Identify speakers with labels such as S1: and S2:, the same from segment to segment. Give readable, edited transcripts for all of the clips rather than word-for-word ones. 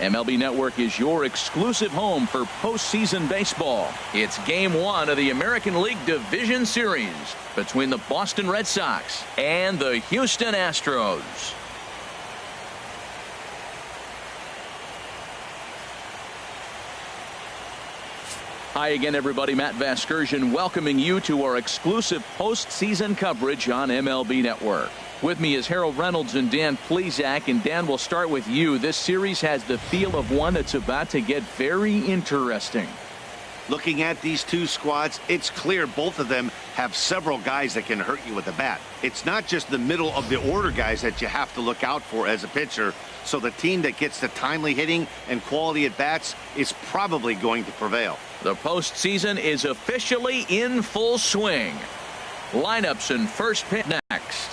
S1: MLB Network is your exclusive home for postseason baseball. It's Game 1 of the American League Division Series between the Boston Red Sox and the Houston Astros. Hi again, everybody. Matt Vasgersian welcoming you to our exclusive postseason coverage on MLB Network. With me is Harold Reynolds and Dan Plesac. And Dan, we'll start with you. This series has the feel of one that's about to get very interesting.
S2: Looking at these two squads, it's clear both of them have several guys that can hurt you with the bat. It's not just the middle of the order guys that you have to look out for as a pitcher. So the team that gets the timely hitting and quality at bats is probably going to prevail.
S1: The postseason is officially in full swing. Lineups and first pitch next.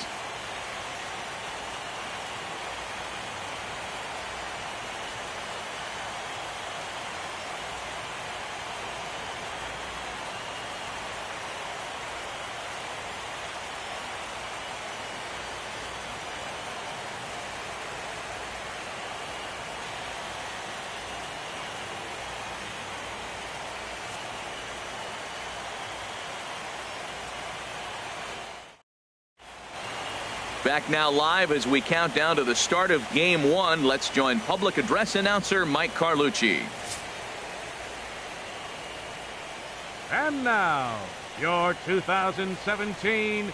S1: Back now live as we count down to the start of Game 1. Let's join public address announcer Mike Carlucci.
S3: And now, your 2017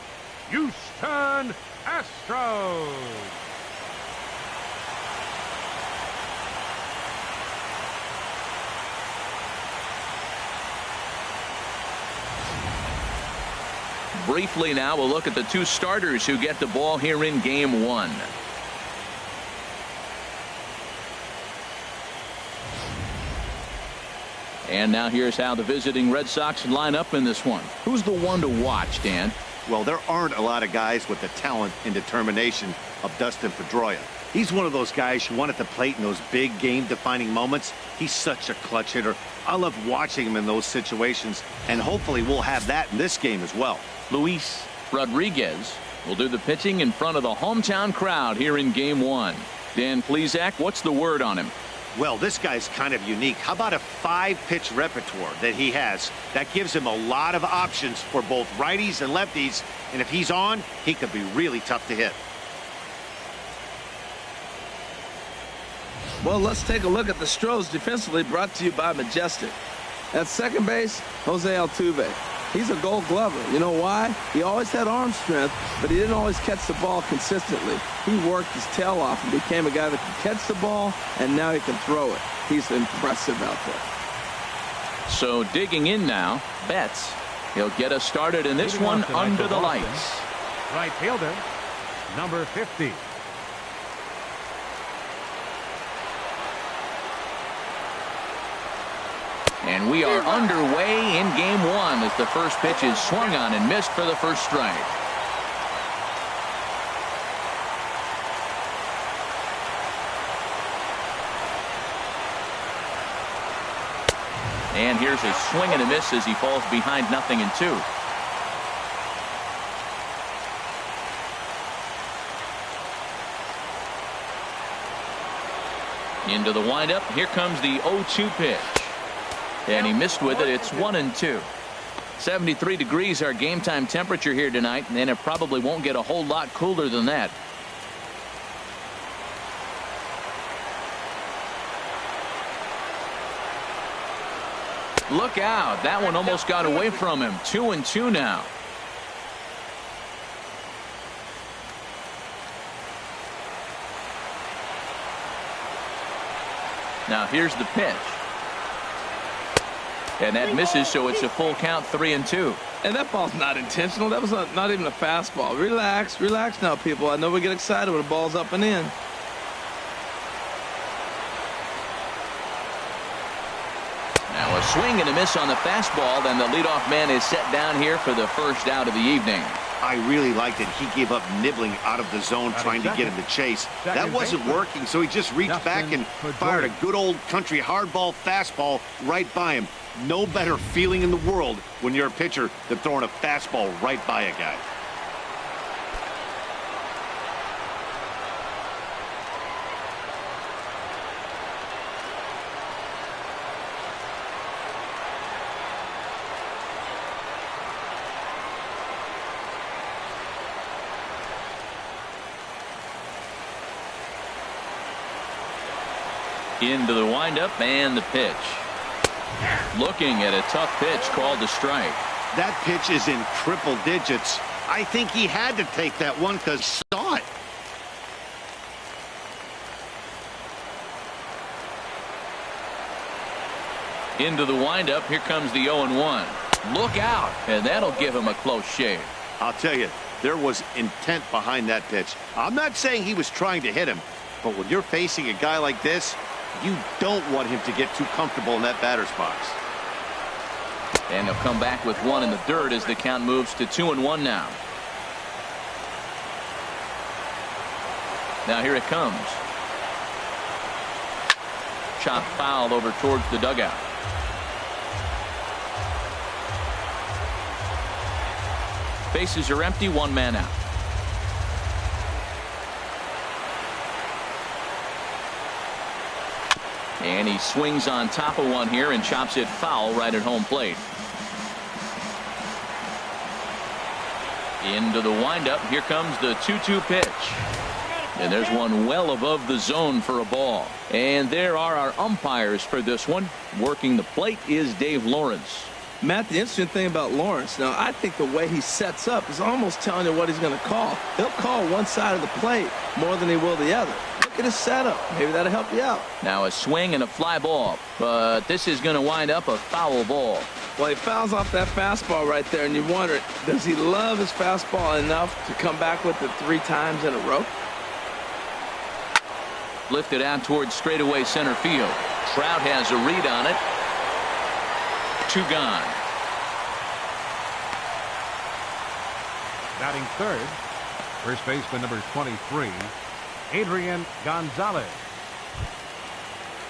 S3: Houston Astros.
S1: Briefly now, we'll look at the two starters who get the ball here in Game 1. And now here's how the visiting Red Sox line up in this one. Who's the one to watch, Dan?
S2: Well, there aren't a lot of guys with the talent and determination of Dustin Pedroia. He's one of those guys you want at the plate in those big game-defining moments. He's such a clutch hitter. I love watching him in those situations, and hopefully we'll have that in this game as well.
S1: Luis Rodriguez will do the pitching in front of the hometown crowd here in Game 1. Dan Plesac, what's the word on him?
S2: Well, this guy's kind of unique. How about a 5-pitch repertoire that he has? That gives him a lot of options for both righties and lefties, and if he's on, he could be really tough to hit.
S4: Well, let's take a look at the Astros defensively, brought to you by Majestic. At second base, Jose Altuve. He's a Gold Glover. You know why? He always had arm strength, but he didn't always catch the ball consistently. He worked his tail off and became a guy that can catch the ball, and now he can throw it. He's impressive out there.
S1: So digging in now, Betts. He'll get us started in this one under the lights.
S3: Right fielder, number 50.
S1: And we are underway in Game 1 as the first pitch is swung on and missed for the first strike. And here's a swing and a miss as he falls behind 0-2. Into the windup. Here comes the 0-2 pitch. And he missed with it. It's 1-2. 73 degrees our game time temperature here tonight, and it probably won't get a whole lot cooler than that. Look out. That one almost got away from him. 2-2 now. Now here's the pitch. And that misses, so it's a full count, 3-2.
S4: And that ball's not intentional. That was not even a fastball. Relax, relax now, people. I know we get excited when the ball's up and in.
S1: Now a swing and a miss on the fastball. Then the leadoff man is set down here for the first out of the evening.
S2: I really liked it. He gave up nibbling out of the zone trying to get him to chase. That wasn't working, so he just reached back and fired a good old country hardball fastball right by him. No better feeling in the world when you're a pitcher than throwing a fastball right by a guy.
S1: Into the windup and the pitch. Looking at a tough pitch called a strike.
S2: That pitch is in triple digits. I think he had to take that one because he saw it.
S1: Into the windup. Here comes the 0-1. Look out, and that'll give him a close shave.
S2: I'll tell you, there was intent behind that pitch. I'm not saying he was trying to hit him, but when you're facing a guy like this, you don't want him to get too comfortable in that batter's box.
S1: And he'll come back with one in the dirt as the count moves to 2-1 now. Now here it comes. Chop foul over towards the dugout. Bases are empty, one man out. And he swings on top of one here and chops it foul right at home plate. Into the windup. Here comes the 2-2 pitch. And there's one well above the zone for a ball. And there are our umpires for this one. Working the plate is Dave Lawrence.
S4: Matt, the interesting thing about Lawrence, now I think the way he sets up is almost telling you what he's going to call. He'll call one side of the plate more than he will the other. Look at his setup. Maybe that'll help you out.
S1: Now a swing and a fly ball, but this is going to wind up a foul ball.
S4: Well, he fouls off that fastball right there, and you wonder, does he love his fastball enough to come back with it 3 times in a row?
S1: Lifted out towards straightaway center field. Trout has a read on it. 2 gone.
S3: Batting third, first baseman number 23, Adrian Gonzalez.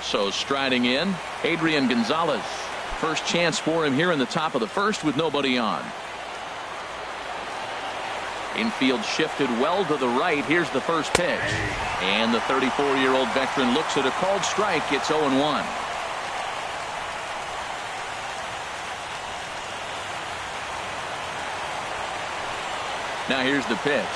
S1: So striding in, Adrian Gonzalez. First chance for him here in the top of the first with nobody on. Infield shifted well to the right. Here's the first pitch. And the 34-year-old veteran looks at a called strike. It's 0-1. Now here's the pitch.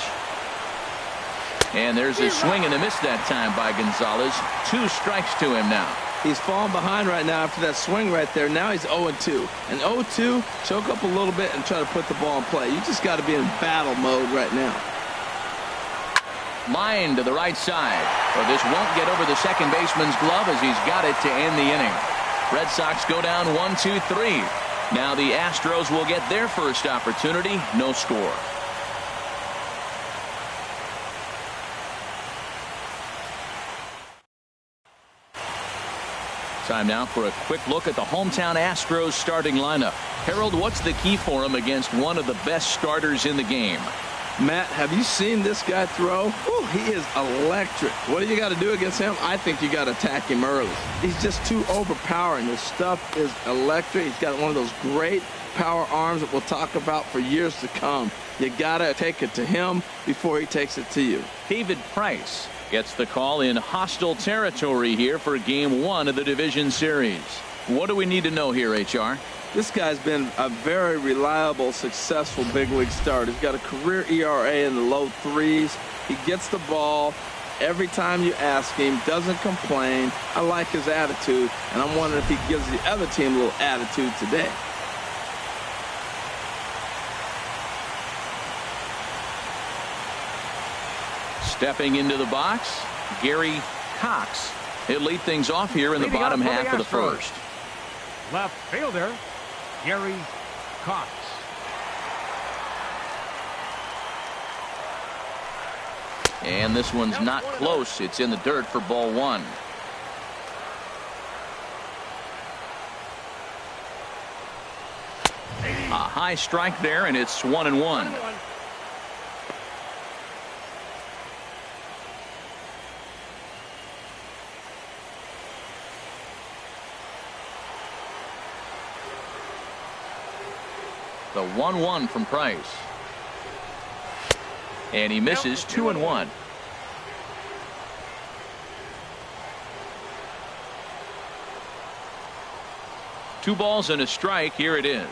S1: And there's a swing and a miss that time by Gonzalez. 2 strikes to him now.
S4: He's falling behind right now after that swing right there. Now he's 0-2. And 0-2, choke up a little bit and try to put the ball in play. You just got to be in battle mode right now.
S1: Line to the right side. But this won't get over the second baseman's glove as he's got it to end the inning. Red Sox go down 1-2-3. Now the Astros will get their first opportunity. No score. Time now for a quick look at the hometown Astros starting lineup. Harold, what's the key for him against one of the best starters in the game?
S4: Matt, have you seen this guy throw? Whew, he is electric. What do you got to do against him? I think you got to attack him early. He's just too overpowering. His stuff is electric. He's got one of those great power arms that we'll talk about for years to come. You got to take it to him before he takes it to you.
S1: David Price gets the call in hostile territory here for Game 1 of the division series. What do we need to know here, HR?
S4: This guy's been a very reliable, successful big league starter. He's got a career ERA in the low 3s. He gets the ball every time you ask him, doesn't complain. I like his attitude, and I'm wondering if he gives the other team a little attitude today.
S1: Stepping into the box, Gary Cox. He'll lead things off here in the bottom half of the first.
S3: Left fielder, Gary Cox.
S1: And this one's not close. It's in the dirt for ball 1. A high strike there, and it's 1-1. The 1-1 from Price. And he misses. 2-1. Two balls and a strike. Here it is.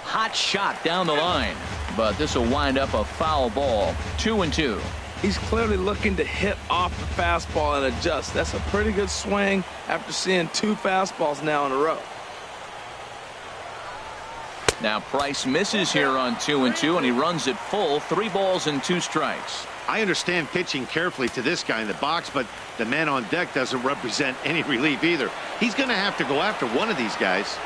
S1: Hot shot down the line, but this will wind up a foul ball. 2-2.
S4: He's clearly looking to hit off the fastball and adjust. That's a pretty good swing after seeing 2 fastballs now in a row.
S1: Now Price misses here on 2-2, and he runs it full. 3 balls and 2 strikes.
S2: I understand pitching carefully to this guy in the box, but the man on deck doesn't represent any relief either. He's going to have to go after one of these guys.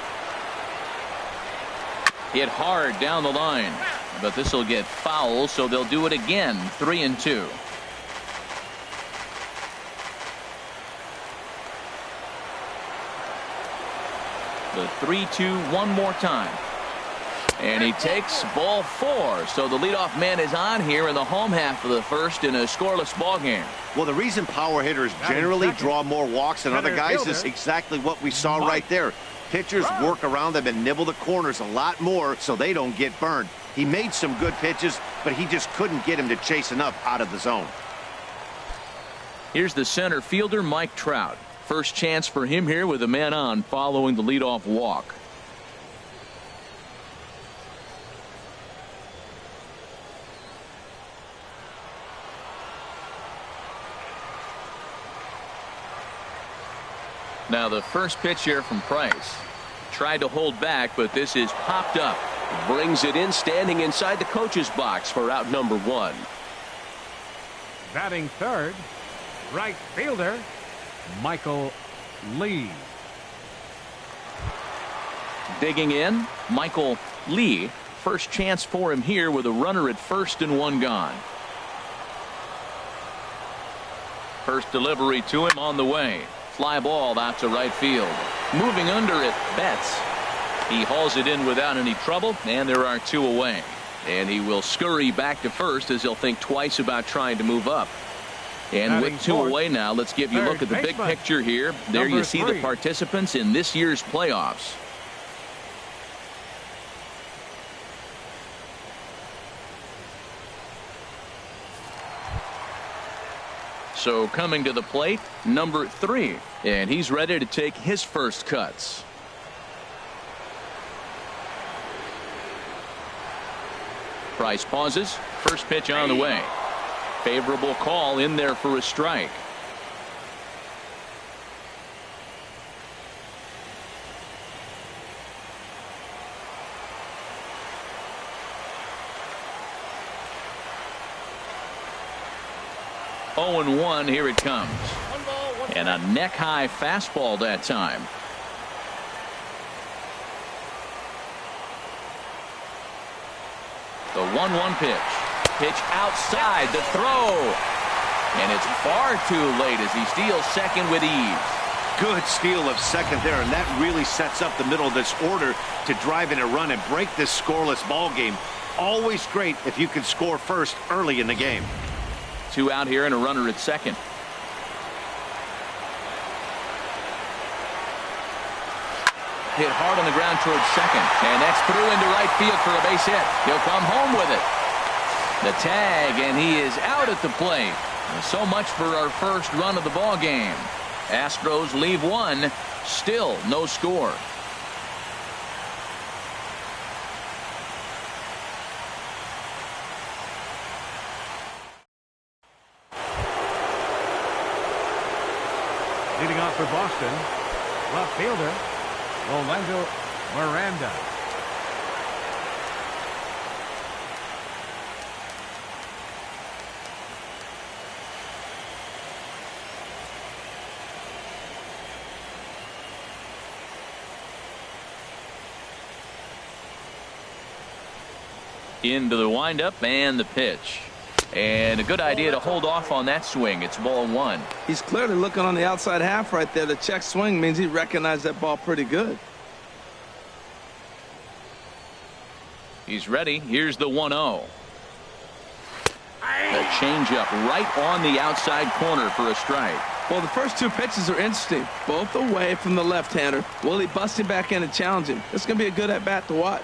S1: Hit hard down the line, but this will get foul, so they'll do it again. 3-2. The 3-2 one more time. And he takes ball 4. So the leadoff man is on here in the home half of the first in a scoreless ball game.
S2: Well, the reason power hitters generally draw more walks than other guys is exactly what we saw right there. Pitchers work around them and nibble the corners a lot more so they don't get burned. He made some good pitches, but he just couldn't get him to chase enough out of the zone.
S1: Here's the center fielder, Mike Trout. First chance for him here with a man on following the leadoff walk. Now the first pitch here from Price. Tried to hold back, but this is popped up.
S5: Brings it in, standing inside the coach's box for out number 1.
S3: Batting third, right fielder, Michael Lee.
S1: Digging in, Michael Lee. First chance for him here with a runner at first and 1 gone. First delivery to him on the way. Fly ball out to right field. Moving under it, Betts. He hauls it in without any trouble, and there are 2 away. And he will scurry back to first as he'll think twice about trying to move up. And with 2 away now, let's give you a look at the big picture here. There you see the participants in this year's playoffs. So coming to the plate, number 3, and he's ready to take his first cuts. Price pauses. First pitch on the way. Favorable call in there for a strike. Oh and 1, here it comes. And a neck-high fastball that time. The 1-1 pitch. Pitch outside the throw. And it's far too late as he steals second with ease.
S2: Good steal of second there, and that really sets up the middle of this order to drive in a run and break this scoreless ball game. Always great if you can score first early in the game.
S1: 2 out here and a runner at second. Hit hard on the ground towards second, and that's through into right field for a base hit. He'll come home with it. The tag, and he is out at the plate. And so much for our first run of the ball game. Astros leave 1, still no score.
S3: Leading off for Boston, left fielder, Rolando Miranda.
S1: Into the windup and the pitch. And a good idea to hold off on that swing. It's ball 1.
S4: He's clearly looking on the outside half right there. The check swing means he recognized that ball pretty good.
S1: He's ready. Here's the 1-0. A changeup right on the outside corner for a strike.
S4: Well, the first 2 pitches are interesting. Both away from the left-hander. Will he bust him back in and challenge him? It's going to be a good at-bat to watch.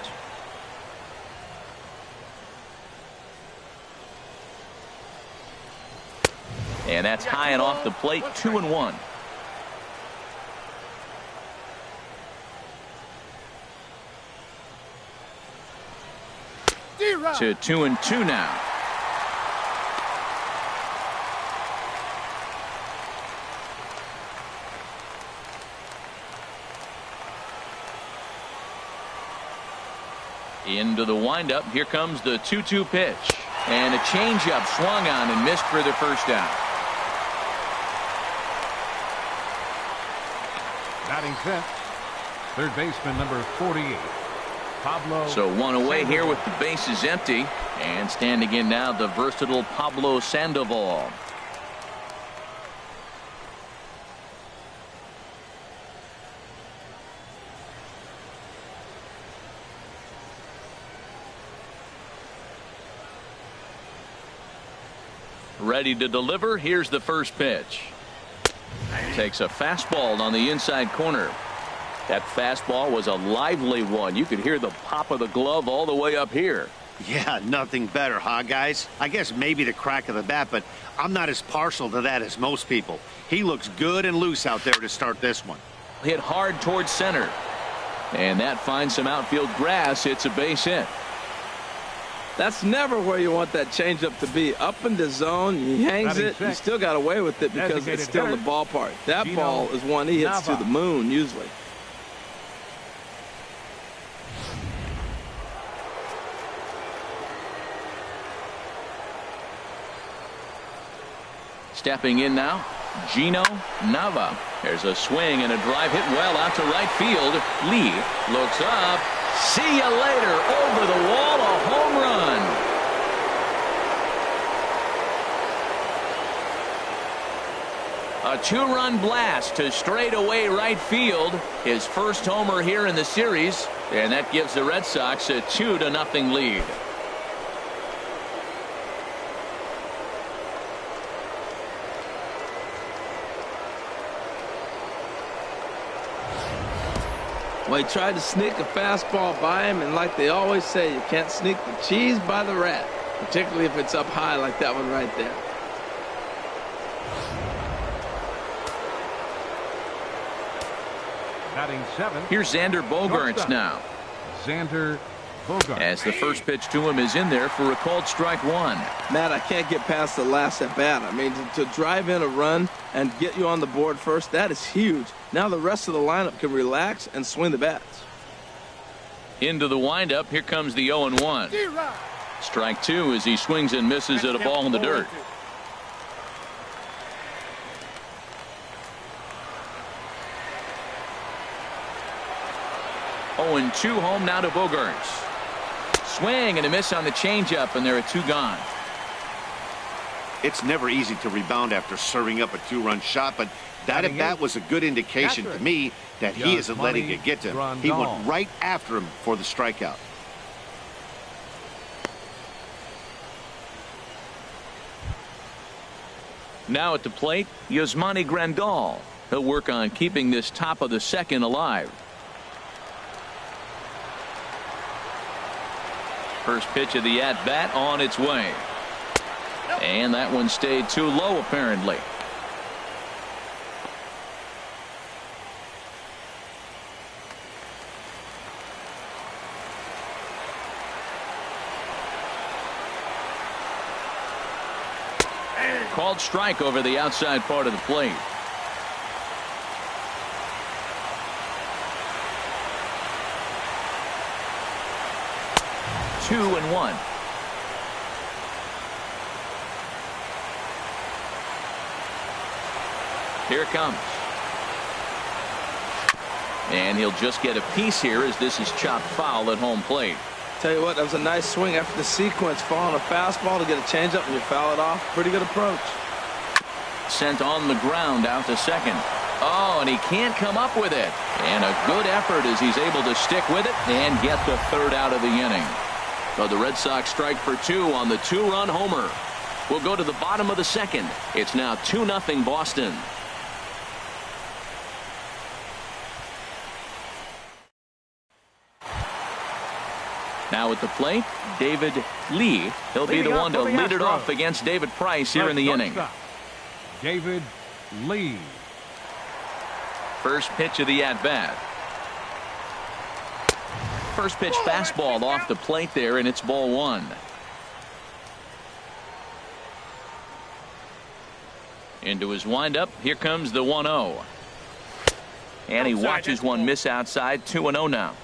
S1: And that's high and off the plate. 2-1. To 2-2 now. Into the windup. Here comes the 2-2 pitch. And a changeup swung on and missed for the first out.
S3: Batting fifth, third baseman number 48, Pablo.
S1: So one away
S3: Sandoval.
S1: here with the bases empty. And standing in now, the versatile Pablo Sandoval. Ready to deliver. Here's the first pitch. Takes a fastball on the inside corner. That fastball was a lively one. You could hear the pop of the glove all the way up here.
S2: Yeah, nothing better, huh, guys? I guess maybe the crack of the bat, but I'm not as partial to that as most people. He looks good and loose out there to start this one.
S1: Hit hard towards center. And that finds some outfield grass. It's a base hit.
S4: That's never where you want that changeup to be. Up in the zone, he hangs
S3: Batting
S4: it. He
S3: sixth,
S4: still got away with it because
S3: designated
S4: it's still in the
S3: hitter,
S4: ballpark. That
S3: Gino
S4: ball is one he hits to
S3: Nava.
S4: the moon usually.
S1: Stepping in now, Gino Nava. There's a swing and a drive hit well out to right field. Lee looks up. See you later. Over the wall, a home run. A two-run blast to straightaway right field. His first homer here in the series. And that gives the Red Sox a 2-0 lead.
S4: Well, he tried to sneak a fastball by him, and like they always say, you can't sneak the cheese by the rat, particularly if it's up high like that one right there.
S3: Batting seventh,
S1: Here's Xander Bogaerts
S3: Shortstop.
S1: now.
S3: Xander Bogaerts.
S1: As the first pitch to him is in there for a called strike one.
S4: Matt, I can't get past the last at bat. I mean, to drive in a run and get you on the board first, that is huge. Now the rest of the lineup can relax and swing the bats.
S1: Into the windup. Here comes the 0-1. Strike two as he swings and misses at a ball in the dirt. 0-2 home now to Bogaerts. Swing and a miss on the changeup, and there are two gone.
S2: It's never easy to rebound after serving up a two-run shot, but that at bat was a good indication to me that he isn't letting it get to him. He went right after him for the strikeout.
S1: Now at the plate, Yasmani Grandal. He'll work on keeping this top of the second alive. First pitch of the at-bat on its way. And that one stayed too low, apparently. Called strike over the outside part of the plate. Two and one. Here it comes. And he'll just get a piece here as this is chopped foul at home plate.
S4: Tell you what, that was a nice swing after the sequence. Following a fastball to get a changeup and you foul it off. Pretty good approach.
S1: Sent on the ground out to second. Oh, and he can't come up with it. And a good effort as he's able to stick with it and get the third out of the inning. So the Red Sox strike for two on the two-run homer. We'll go to the bottom of the second. It's now 2-0 Boston. Now at the plate, David Lee. He'll be the one to lead it off against David Price here in the inning.
S3: David Lee.
S1: First pitch of the at-bat. First pitch fastball off the plate there, and it's ball one. Into his windup. Here comes the 1-0. And he watches one miss outside. 2-0 now.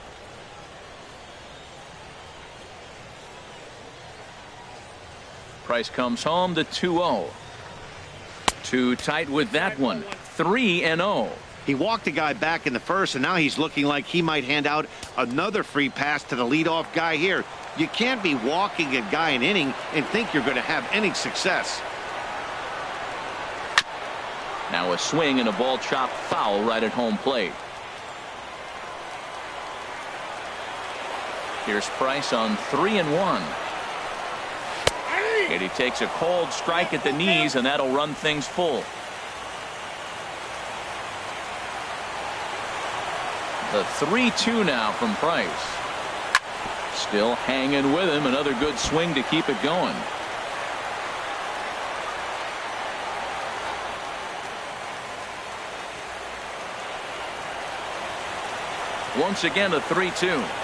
S1: Price comes home to 2-0. Too tight with that one. 3-0.
S2: He walked a guy back in the first, and now he's looking like he might hand out another free pass to the leadoff guy here. You can't be walking a guy an inning and think you're going to have any success.
S1: Now a swing and a ball chopped foul right at home plate. Here's Price on 3-1. And he takes a cold strike at the knees, and that'll run things full. The 3-2 now from Price. Still hanging with him. Another good swing to keep it going. Once again a 3-2.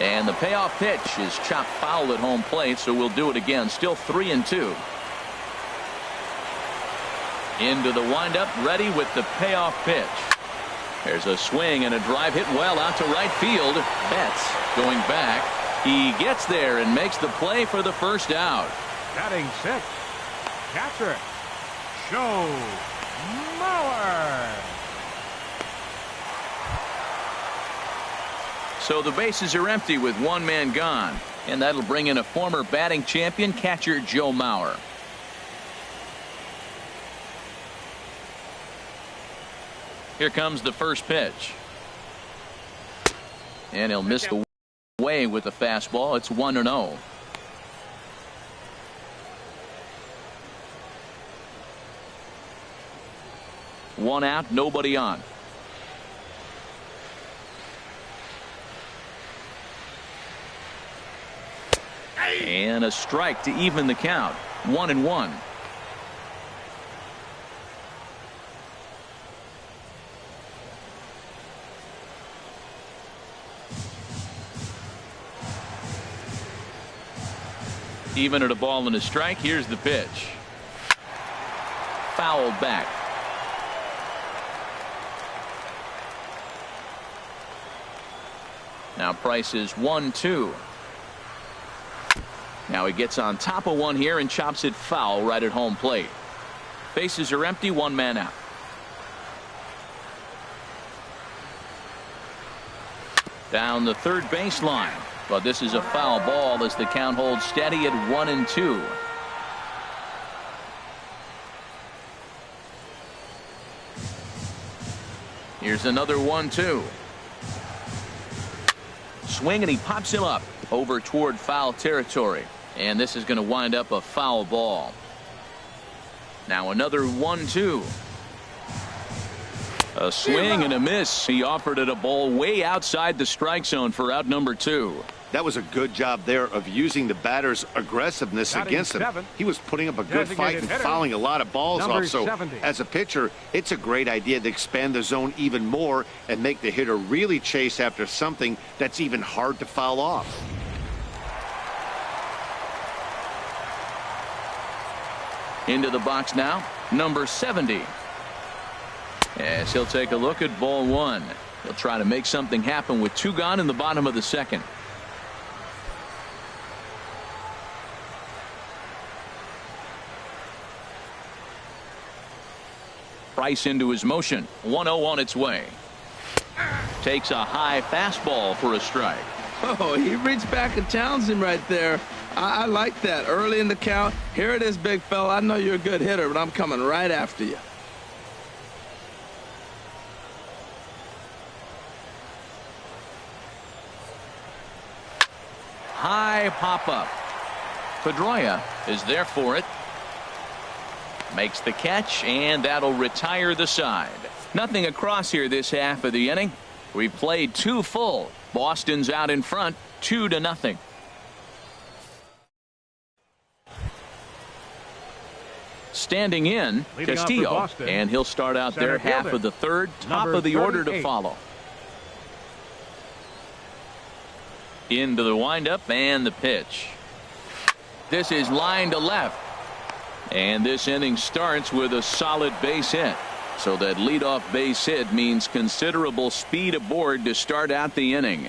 S1: And the payoff pitch is chopped foul at home plate, so we'll do it again. Still 3-2. Into the windup, ready with the payoff pitch. There's a swing and a drive hit well out to right field. Betts going back. He gets there and makes the play for the first out.
S3: Batting sixth, catcher, Joe Mauer.
S1: So the bases are empty with one man gone. And that'll bring in a former batting champion, catcher Joe Mauer. Here comes the first pitch. And he'll miss the way with the fastball. It's 1-0. One out, nobody on. And a strike to even the count. 1-1. Even at a ball and a strike. Here's the pitch. Fouled back. Now Price is 1-2. Now he gets on top of one here and chops it foul right at home plate. Bases are empty, one man out. Down the third baseline. But this is a foul ball as the count holds steady at 1-2. Here's another 1-2. Swing and he pops him up over toward foul territory. And this is going to wind up a foul ball. Now another 1-2. A swing and a miss. He offered it a ball way outside the strike zone for out number 2.
S2: That was a good job there of using the batter's aggressiveness against him. He was putting up a good fight and fouling a lot of balls off. So as a pitcher, it's a great idea to expand the zone even more and make the hitter really chase after something that's even hard to foul off.
S1: Into the box now, number 70. As he'll take a look at ball one. He'll try to make something happen with two gone in the bottom of the second. Price into his motion. 1-0 on its way. Takes a high fastball for a strike.
S4: Oh, he reached back and challenged him right there. I like that. Early in the count. Here it is, big fella. I know you're a good hitter, but I'm coming right after you.
S1: High pop-up. Pedroia is there for it. Makes the catch, and that'll retire the side. Nothing across here this half of the inning. We've played two full. Boston's out in front, 2-0. Standing in, Castillo, and he'll start out there half of the third, top of the order to follow. Into the windup and the pitch. This is line to left. And this inning starts with a solid base hit. So that leadoff base hit means considerable speed aboard to start out the inning.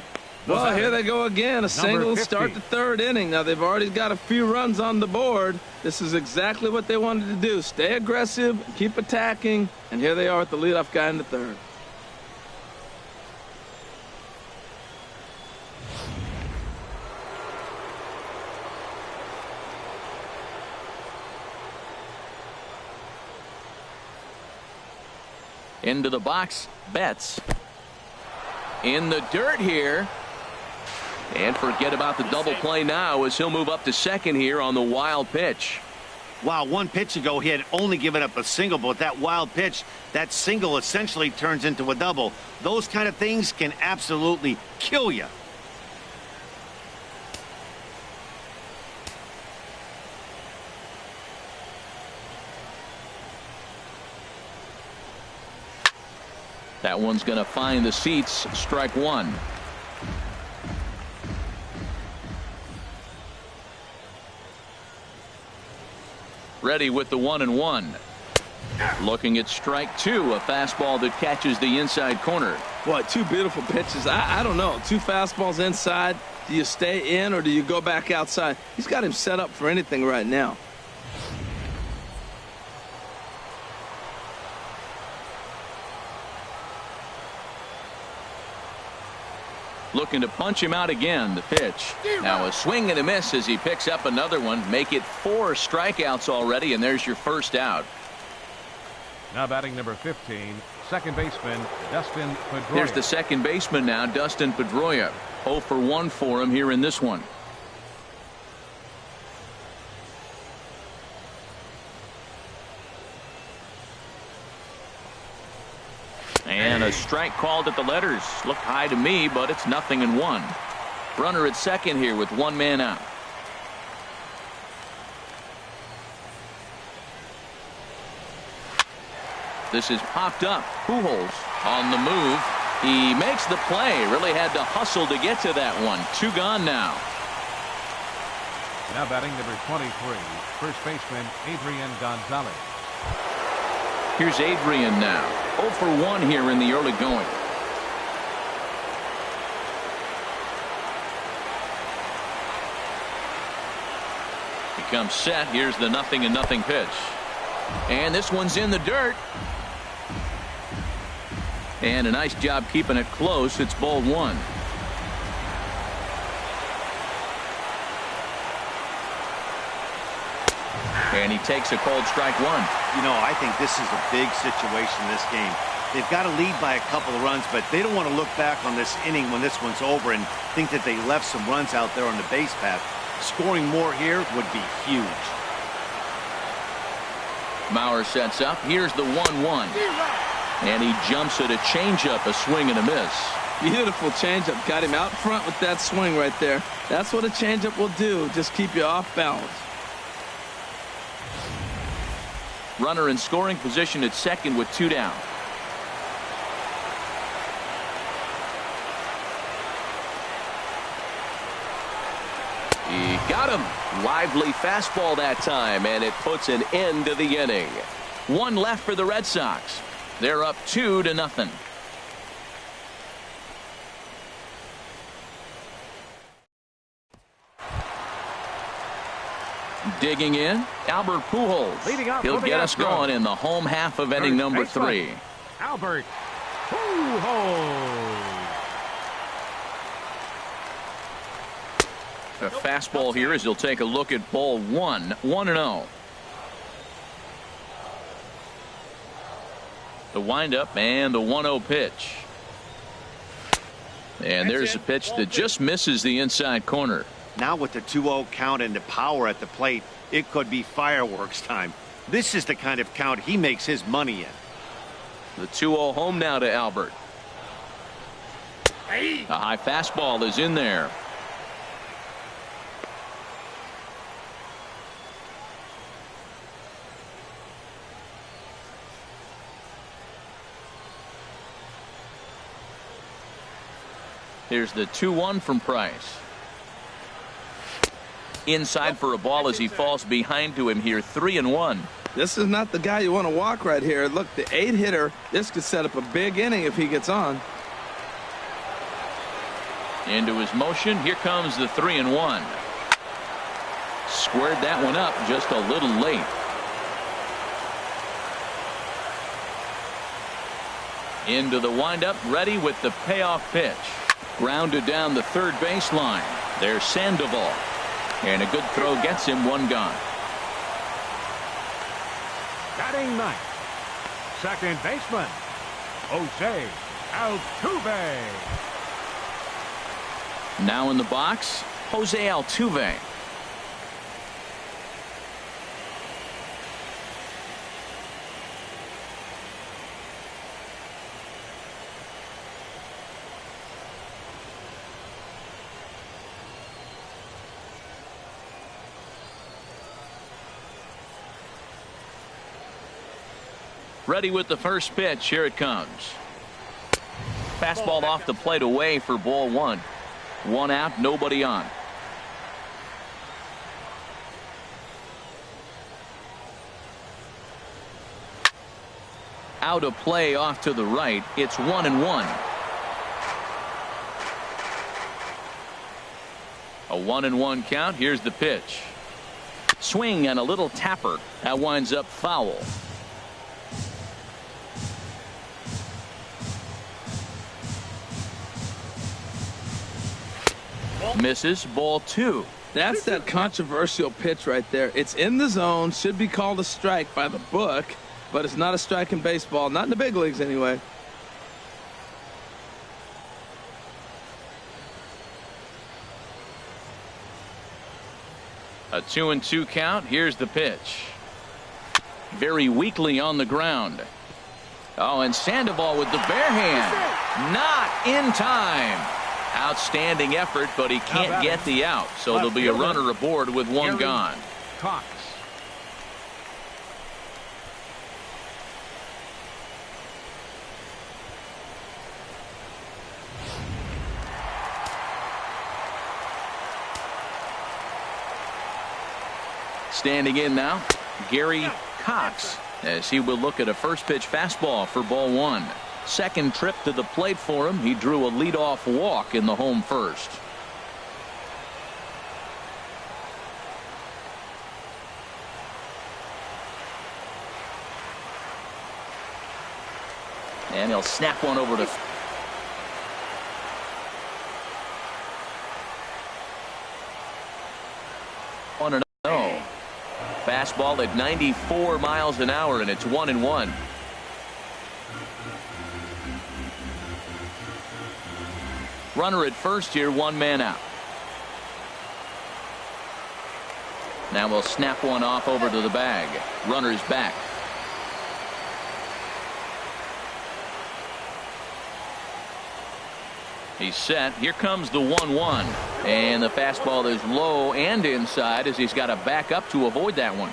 S4: Well, here they go again. A single
S3: 50.
S4: Start the third inning. Now, they've already got a few runs on the board. This is exactly what they wanted to do. Stay aggressive, keep attacking, and here they are with the leadoff guy in the third.
S1: Into the box, Betts. In the dirt here. And forget about the double play now as he'll move up to second here on the wild pitch.
S2: Wow, one pitch ago he had only given up a single, but that wild pitch, that single essentially turns into a double. Those kind of things can absolutely kill you.
S1: That one's going to find the seats. Strike one. Ready with the 1-1. Looking at strike two, a fastball that catches the inside corner.
S4: Boy, two beautiful pitches. I don't know. Two fastballs inside. Do you stay in or do you go back outside? He's got him set up for anything right now.
S1: Looking to punch him out again. The pitch. Now a swing and a miss as he picks up another one. Make it 4 strikeouts already, and there's your first out.
S3: Now batting number 15, second baseman Dustin Pedroia.
S1: Here's the second baseman now, Dustin Pedroia. 0 for 1 for him here in this one. And a strike called at the letters. Looked high to me, but it's 0-1. Runner at second here with one man out. This is popped up. Pujols on the move. He makes the play. Really had to hustle to get to that one. 2 gone now.
S3: Now batting number 23, first baseman Adrian Gonzalez.
S1: Here's Adrian now. 0 for 1 here in the early going. He comes set. Here's the 0-0 pitch. And this one's in the dirt. And a nice job keeping it close. It's ball 1. And he takes a cold strike 1.
S2: You know, I think this is a big situation in this game. They've got to lead by a couple of runs, but they don't want to look back on this inning when this one's over and think that they left some runs out there on the base path. Scoring more here would be huge.
S1: Mauer sets up. Here's the 1-1. And he jumps at a changeup, a swing and a miss.
S4: Beautiful changeup. Got him out front with that swing right there. That's what a changeup will do. Just keep you off balance.
S1: Runner in scoring position at second with 2 down. He got him. Lively fastball that time, and it puts an end to the inning. 1 left for the Red Sox. They're up 2-0. Digging in, Albert Pujols. He'll get us going in the home half of inning number 3.
S3: Albert Pujols.
S1: A fastball here as he'll take a look at ball 1. 1-0. The windup and the 1-0 pitch. And there's a pitch that just misses the inside corner.
S2: Now with the 2-0 count and the power at the plate, it could be fireworks time. This is the kind of count he makes his money in.
S1: The 2-0 home now to Albert. A high fastball is in there. Here's the 2-1 from Price. Inside for a ball as he falls behind to him here. 3-1.
S4: This is not the guy you want to walk right here. Look, the 8-hitter, this could set up a big inning if he gets on.
S1: Into his motion. Here comes the 3-1. Squared that one up just a little late. Into the windup, ready with the payoff pitch. Grounded down the third baseline. There's Sandoval. And a good throw gets him one gone.
S3: Batting ninth, second baseman, Jose Altuve.
S1: Now in the box, Jose Altuve. Ready with the first pitch. Here it comes. Fastball off the plate away for ball one. One out, nobody on. Out of play off to the right. It's 1-1. A 1-1 count. Here's the pitch. Swing and a little tapper. That winds up foul. Misses. Ball two.
S4: That's that controversial pitch right there. It's in the zone, should be called a strike by the book, but it's not a strike in baseball, not in the big leagues anyway.
S1: A 2-2 count. Here's the pitch. Very weakly on the ground. Oh, and Sandoval with the bare hand. Not in time. Outstanding effort, but he can't get the out. So there'll be a runner aboard with one gone.
S3: Cox.
S1: Standing in now, Gary Cox, as he will look at a first pitch fastball for ball one. Second trip to the plate for him. He drew a leadoff walk in the home first. And he'll snap one over to 1-0. Fastball at 94 miles an hour, and it's 1-1. Runner at first here, one man out. Now we'll snap one off over to the bag. Runner's back. He's set. Here comes the 1-1. And the fastball is low and inside as he's got to back up to avoid that one.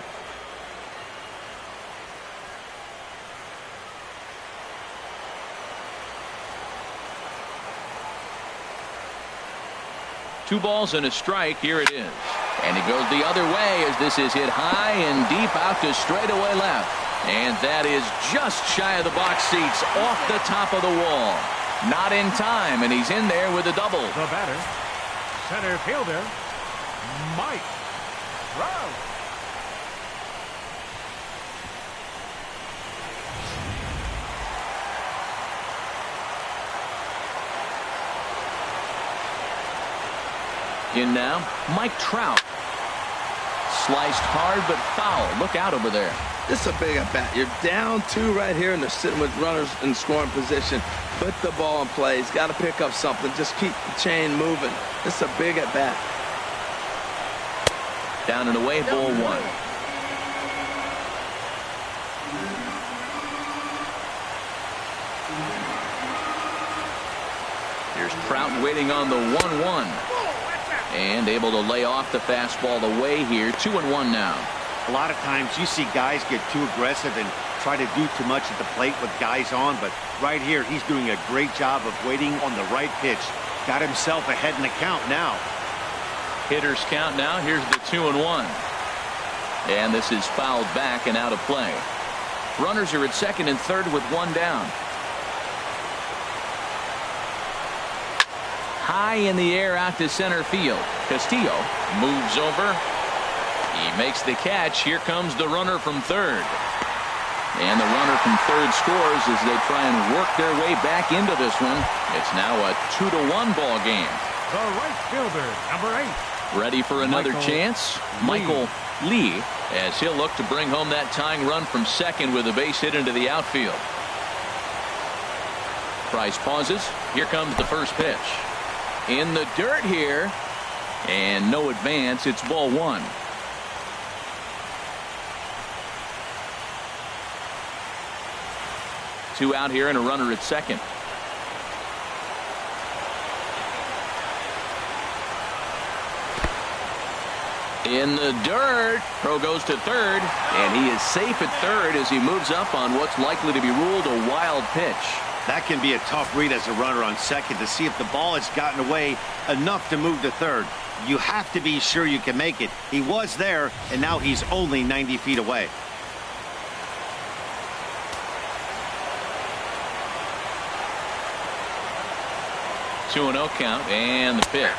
S1: Two balls and a strike. Here it is. And it goes the other way as this is hit high and deep out to straightaway left. And that is just shy of the box seats, off the top of the wall. Not in time, and he's in there with a double.
S3: The batter, center fielder, Mike Trout.
S1: In now, Mike Trout. Sliced hard but foul. Look out over there.
S4: This is a big at bat. You're down two right here, and they're sitting with runners in scoring position. Put the ball in play. He's got to pick up something. Just keep the chain moving. This is a big at bat.
S1: Down and away, ball one. Here's Trout waiting on the 1-1. And able to lay off the fastball away here. 2-1 now.
S2: A lot of times you see guys get too aggressive and try to do too much at the plate with guys on, but right here he's doing a great job of waiting on the right pitch. Got himself ahead in the count now.
S1: Hitters count now. Here's the 2-1. And this is fouled back and out of play. Runners are at second and third with one down. high in the air out to center field. Castillo moves over. He makes the catch. Here comes the runner from third. And the runner from third scores as they try and work their way back into this one. It's now a 2-1 ball game.
S3: The right fielder, number 8.
S1: Ready for another chance? Michael Lee, as he'll look to bring home that tying run from second with a base hit into the outfield. Price pauses. Here comes the first pitch. In the dirt here. And no advance. It's ball one. Two out here and a runner at second. In the dirt. Throw goes to third, and he is safe at third as he moves up on what's likely to be ruled a wild pitch.
S2: That can be a tough read as a runner on second to see if the ball has gotten away enough to move to third. You have to be sure you can make it. He was there, and now he's only 90 feet away.
S1: Two and 0 count, and the pitch.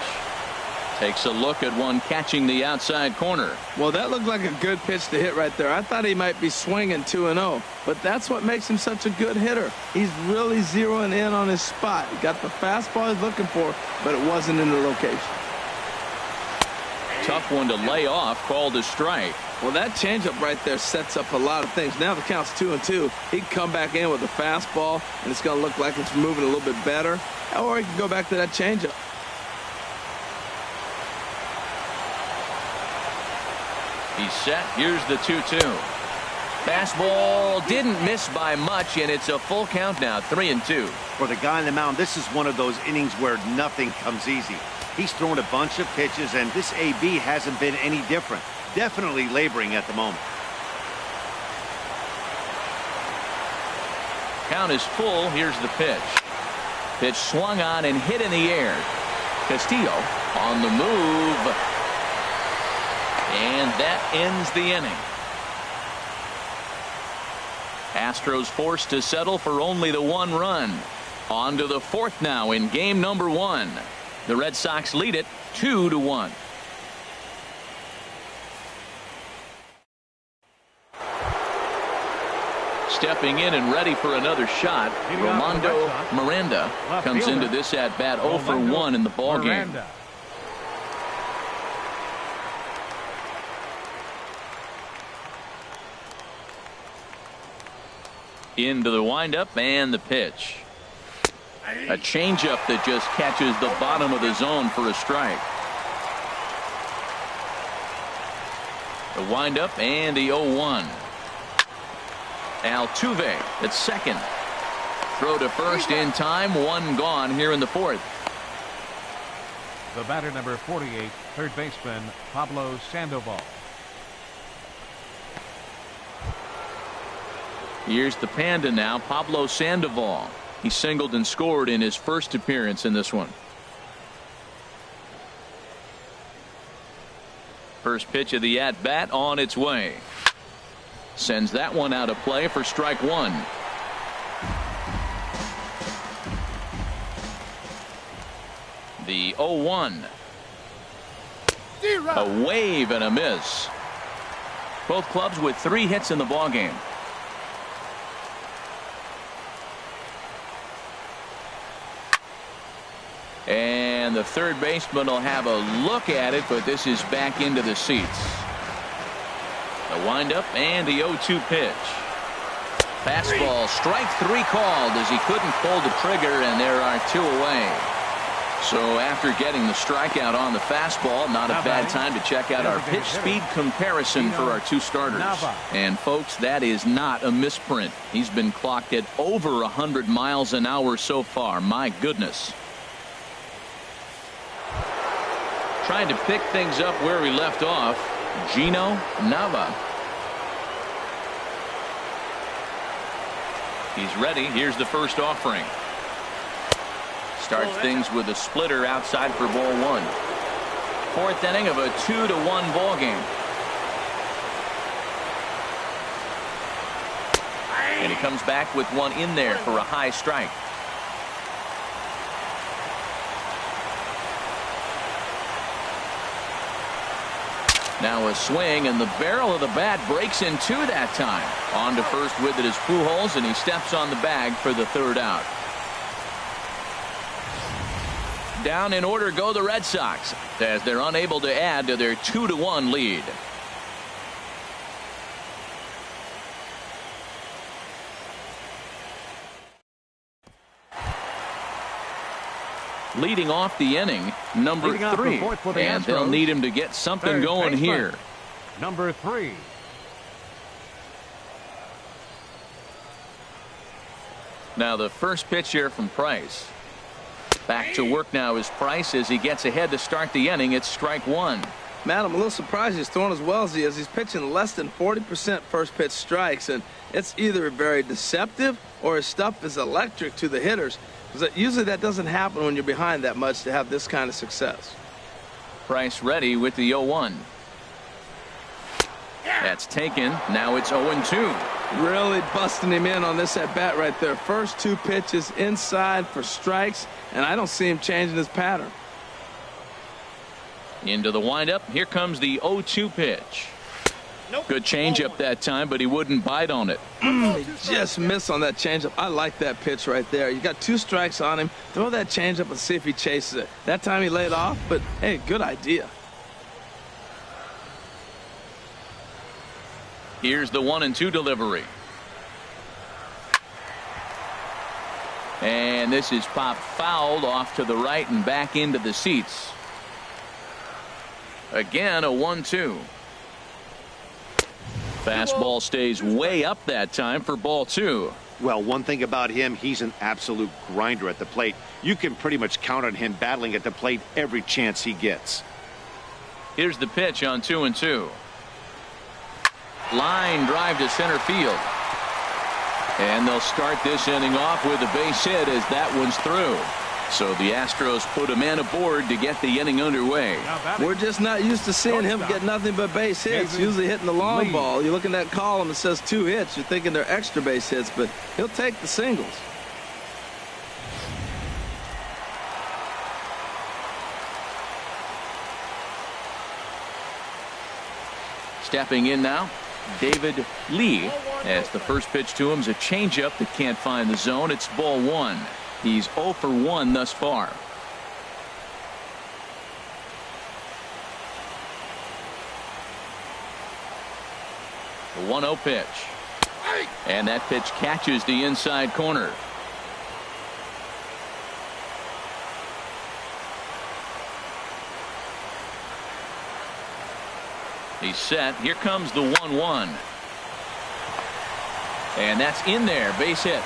S1: Takes a look at one catching the outside corner.
S4: Well, that looked like a good pitch to hit right there. I thought he might be swinging 2-0, but that's what makes him such a good hitter. He's really zeroing in on his spot. He got the fastball he's looking for, but it wasn't in the location.
S1: Tough one to lay off, called a strike.
S4: Well, that changeup right there sets up a lot of things. Now the count's 2-2. He can come back in with a fastball, and it's going to look like it's moving a little bit better. Or he can go back to that changeup.
S1: He's set. Here's the 2-2. Fastball didn't miss by much, and it's a full count now, 3-2.
S2: For the guy on the mound, this is one of those innings where nothing comes easy. He's thrown a bunch of pitches, and this AB hasn't been any different. Definitely laboring at the moment.
S1: Count is full. Here's the pitch. Pitch swung on and hit in the air. Castillo on the move. And that ends the inning. Astros forced to settle for only the one run. On to the fourth now in game number one. The Red Sox lead it 2-1. Stepping in and ready for another shot, Rolando Miranda comes into this at bat 0 for 1 in the ball game. Into the windup and the pitch. A changeup that just catches the bottom of the zone for a strike. The windup and the 0-1. Altuve at second. Throw to first in time. One gone here in the fourth.
S3: The batter, number 48, third baseman Pablo Sandoval.
S1: Here's the Panda now, Pablo Sandoval. He singled and scored in his first appearance in this one. First pitch of the at-bat on its way. Sends that one out of play for strike one. The 0-1. A wave and a miss. Both clubs with 3 hits in the ballgame. And the third baseman will have a look at it, but this is back into the seats. The windup and the 0-2 pitch. Fastball, strike 3 called as he couldn't pull the trigger, and there are 2 away. So after getting the strikeout on the fastball, not a bad time to check out our pitch speed comparison for our 2 starters. And folks, that is not a misprint. He's been clocked at over 100 miles an hour so far. My goodness. Trying to pick things up where we left off, Gino Nava. He's ready. Here's the first offering. Starts things with a splitter outside for ball one. Fourth inning of a 2-1 ball game. And he comes back with one in there for a high strike. Now a swing, and the barrel of the bat breaks in two that time. On to first with it is Pujols, and he steps on the bag for the third out. Down in order go the Red Sox as they're unable to add to their 2-1 lead. Leading off the inning, number 3, and they'll need him to get something going here.
S3: Number 3.
S1: Now the first pitch here from Price. Back to work now is Price as he gets ahead to start the inning. It's strike one.
S4: Matt, I'm a little surprised he's throwing as well as he is. He's pitching less than 40% first pitch strikes, and it's either very deceptive or his stuff is electric to the hitters. Because usually that doesn't happen when you're behind that much to have this kind of success.
S1: Price ready with the 0-1. That's taken. Now it's 0-2.
S4: Really busting him in on this at bat right there. First two pitches inside for strikes, and I don't see him changing his pattern.
S1: Into the windup. Here comes the 0-2 pitch. Good changeup that time, but he wouldn't bite on it.
S4: He just missed on that changeup. I like that pitch right there. You got 2 strikes on him. Throw that changeup and see if he chases it. That time he laid off, but hey, good idea.
S1: Here's the 1-2 delivery. And this is popped fouled off to the right and back into the seats. Again, a 1-2. Fastball stays way up that time for ball 2.
S2: Well, one thing about him, he's an absolute grinder at the plate. You can pretty much count on him battling at the plate every chance he gets.
S1: Here's the pitch on 2-2. Line drive to center field. And they'll start this inning off with a base hit as that one's through. So the Astros put a man aboard to get the inning underway.
S4: We're just not used to seeing him get nothing but base hits. Usually hitting the long ball. You look in that column, it says 2 hits. You're thinking they're extra base hits, but he'll take the singles.
S1: Stepping in now, David Lee, as the first pitch to him is a changeup that can't find the zone. It's ball 1. He's 0 for 1 thus far. The 1-0 pitch. And that pitch catches the inside corner. He's set. Here comes the 1-1. And that's in there. Base hit.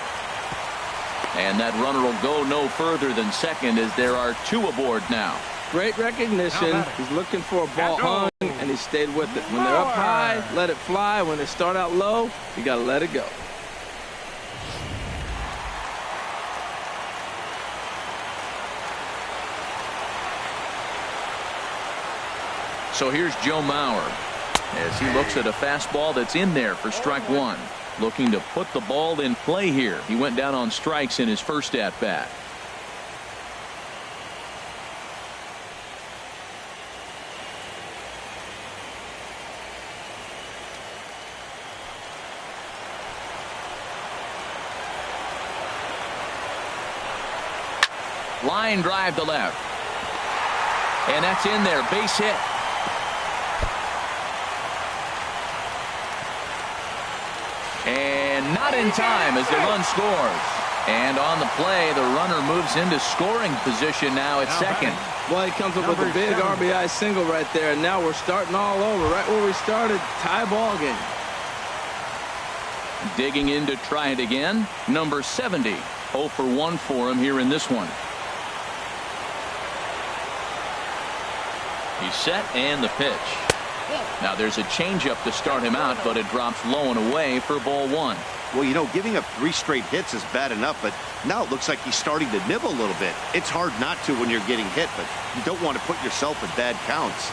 S1: And that runner will go no further than second as there are 2 aboard now.
S4: Great recognition. He's looking for a ball hung, and he stayed with it. When they're up high, let it fly. When they start out low, you got to let it go.
S1: So here's Joe Mauer as he looks at a fastball that's in there for strike 1. Looking to put the ball in play here. He went down on strikes in his first at bat. Line drive to left. And that's in there. Base hit. And not in time as the run scores. And on the play, the runner moves into scoring position now at second.
S4: Well, he comes up with a big RBI single right there, and now we're starting all over. Right where we started, tie ball game.
S1: Digging in to try it again, number 70. 0 for 1 for him here in this one. He's set, and the pitch. Now there's a changeup to start him out, but it drops low and away for ball 1.
S2: Well, you know, giving up 3 straight hits is bad enough, but now it looks like he's starting to nibble a little bit. It's hard not to when you're getting hit, but you don't want to put yourself in bad counts.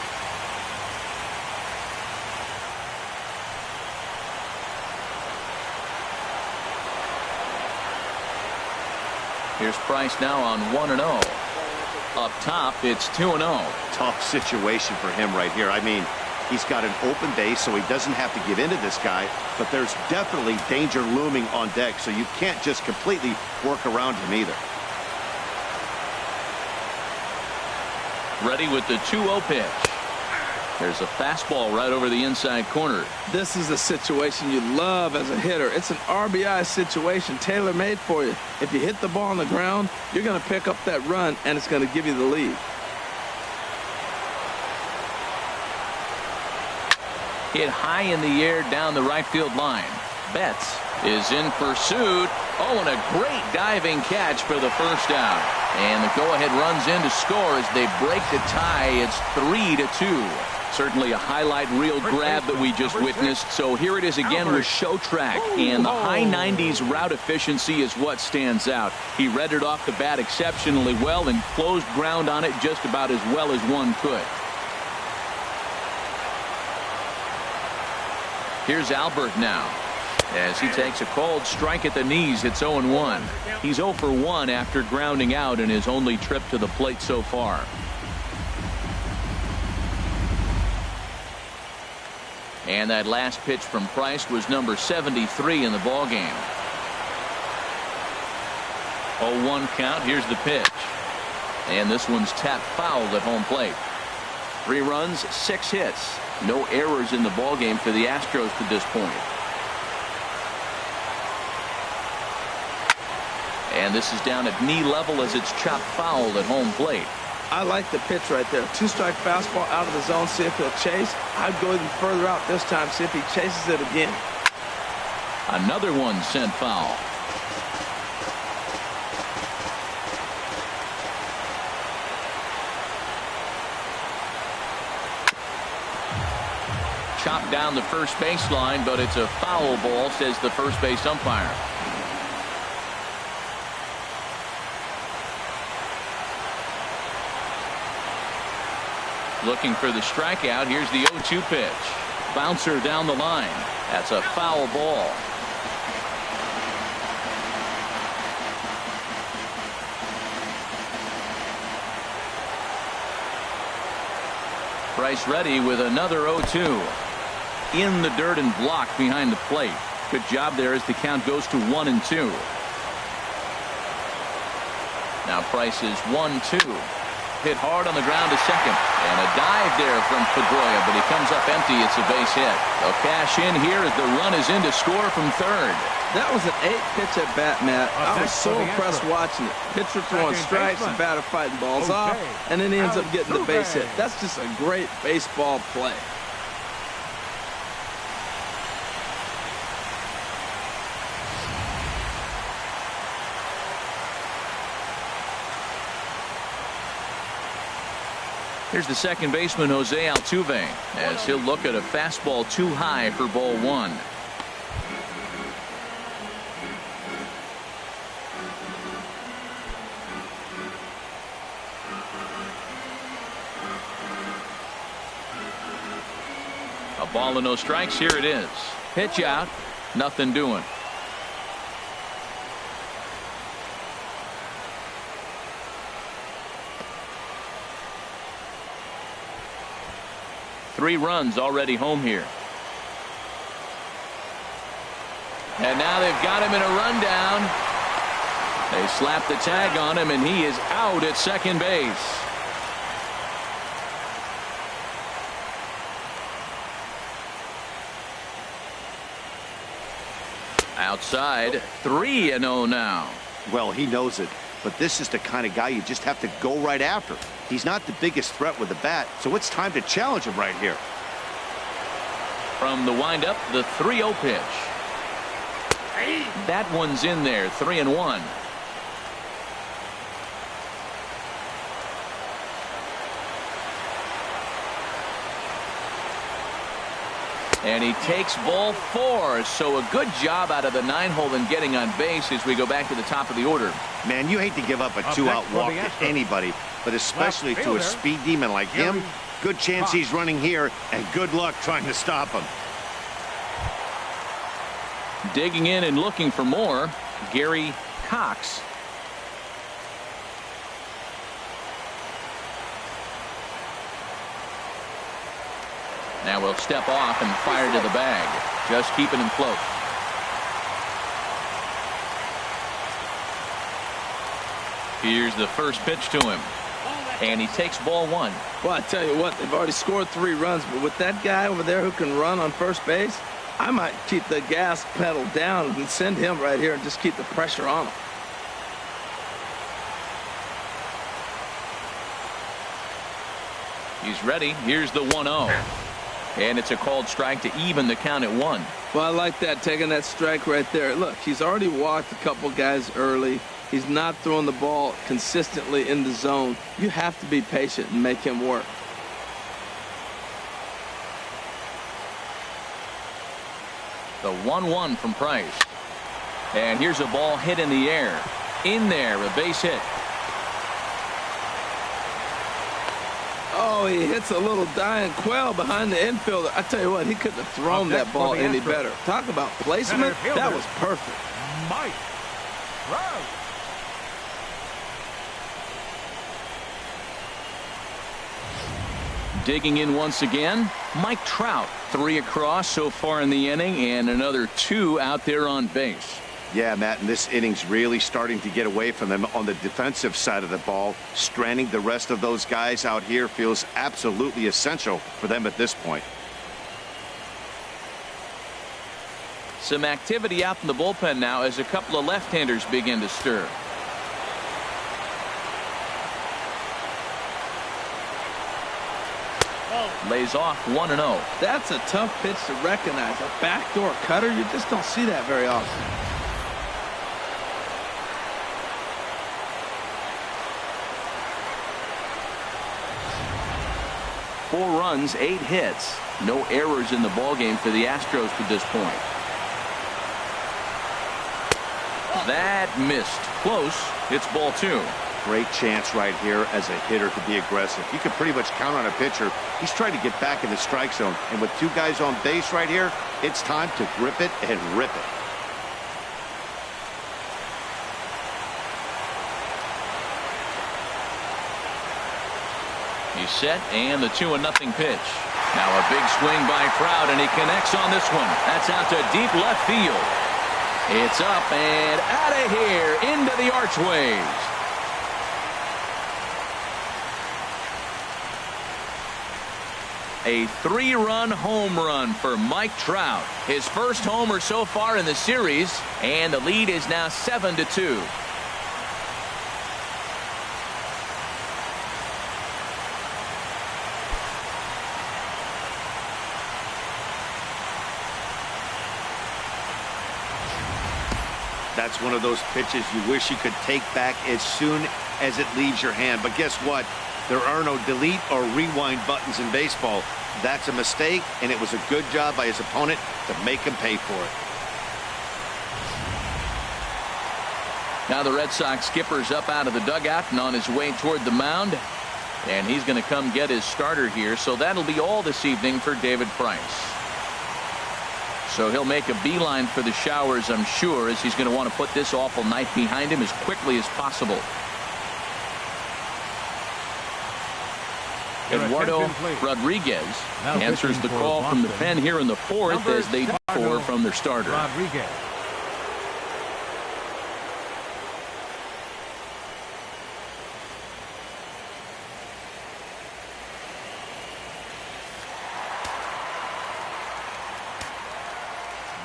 S1: Here's Price now on 1-0. Up top, it's 2-0.
S2: Tough situation for him right here. I mean, He's got an open base, so he doesn't have to give in to this guy, but there's definitely danger looming on deck, so you can't just completely work around him either.
S1: Ready with the 2-0 pitch. There's a fastball right over the inside corner.
S4: This is a situation you love as a hitter. It's an RBI situation, tailor-made for you. If you hit the ball on the ground, you're going to pick up that run, and it's going to give you the lead.
S1: Hit high in the air down the right field line. Betts is in pursuit. Oh, and a great diving catch for the first out. And the go-ahead runs in to score as they break the tie. It's 3-2. Certainly a highlight reel grab that we just witnessed. So here it is again with show track. And the high 90s route efficiency is what stands out. He read it off the bat exceptionally well and closed ground on it just about as well as one could. Here's Albert now as he takes a cold strike at the knees. It's 0-1. He's 0 for 1 after grounding out in his only trip to the plate so far. And that last pitch from Price was number 73 in the ballgame. 0-1 count. Here's the pitch. And this one's tapped foul at home plate. 3 runs, 6 hits. No errors in the ballgame for the Astros to this point. And this is down at knee level as it's chopped foul at home plate.
S4: I like the pitch right there. 2-strike fastball out of the zone. See if he'll chase. I'd go even further out this time. See if he chases it again.
S1: Another one sent foul. Chopped down the first baseline, but it's a foul ball, says the first base umpire. Looking for the strikeout. Here's the 0-2 pitch. Bouncer down the line. That's a foul ball. Price ready with another 0-2. In the dirt and blocked behind the plate. Good job there as the count goes to 1-2. Now Price is 1-2. Hit hard on the ground to second. And a dive there from Pedroia, but he comes up empty. It's a base hit. They'll cash in here as the run is in to score from third.
S4: That was an 8-pitch at bat, Matt. I was so impressed watching it. Pitcher throwing strikes and batter fighting balls off, and then he ends up getting the base hit. That's just a great baseball play.
S1: Here's the second baseman, Jose Altuve, as he'll look at a fastball too high for ball 1. A ball and no strikes. Here it is. Pitch out. Nothing doing. Three runs already home here. And now they've got him in a rundown. They slap the tag on him, and he is out at second base. Outside, 3-0 now.
S2: Well, he knows it, but this is the kind of guy you just have to go right after. He's not the biggest threat with the bat, so it's time to challenge him right here.
S1: From the windup, the 3-0 pitch. That one's in there, 3-1. And he takes ball 4, so a good job out of the 9-hole in getting on base as we go back to the top of the order.
S2: Man, you hate to give up a 2-out walk to anybody, but especially to a speed demon like him. Good chance he's running here, and good luck trying to stop him.
S1: Digging in and looking for more, Gary Cox. Now we'll step off and fire to the bag. Just keeping him close. Here's the first pitch to him. And he takes ball one.
S4: Well, I tell you what, they've already scored 3 runs, but with that guy over there who can run on first base, I might keep the gas pedal down and send him right here and just keep the pressure on him.
S1: He's ready. Here's the 1-0. And it's a called strike to even the count at 1.
S4: Well, I like that, taking that strike right there. Look, he's already walked a couple guys early. He's not throwing the ball consistently in the zone. You have to be patient and make him work.
S1: The 1-1 from Price. And here's a ball hit in the air. In there, a base hit.
S4: Oh, he hits a little dying quail behind the infielder. I tell you what, he couldn't have thrown that ball any better. Talk about placement. That was perfect.
S3: Mike Trout.
S1: Digging in once again, Mike Trout. 3 across so far in the inning, and another 2 out there on base.
S2: Yeah, Matt, and this inning's really starting to get away from them on the defensive side of the ball. Stranding the rest of those guys out here feels absolutely essential for them at this point.
S1: Some activity out in the bullpen now as a couple of left-handers begin to stir. Lays off 1-0.
S4: That's a tough pitch to recognize. A backdoor cutter, you just don't see that very often.
S1: Four runs, 8 hits. No errors in the ballgame for the Astros to this point. That missed. Close. It's ball 2.
S2: Great chance right here as a hitter to be aggressive. You can pretty much count on a pitcher. He's trying to get back in the strike zone. And with 2 guys on base right here, it's time to grip it and rip it.
S1: He's set, and the 2-0 pitch. Now a big swing by Trout, and he connects on this one. That's out to deep left field. It's up and out of here into the archways. A 3-run home run for Mike Trout. His first homer so far in the series, and the lead is now 7-2.
S2: That's one of those pitches you wish you could take back as soon as it leaves your hand. But guess what? There are no delete or rewind buttons in baseball. That's a mistake, and it was a good job by his opponent to make him pay for it.
S1: Now the Red Sox skipper's up out of the dugout and on his way toward the mound. And he's going to come get his starter here. So that'll be all this evening for David Price. So he'll make a beeline for the showers, I'm sure, as he's going to want to put this awful night behind him as quickly as possible. Eduardo Rodriguez answers the call from the pen here in the 4th as they pour from their starter.
S3: Rodriguez.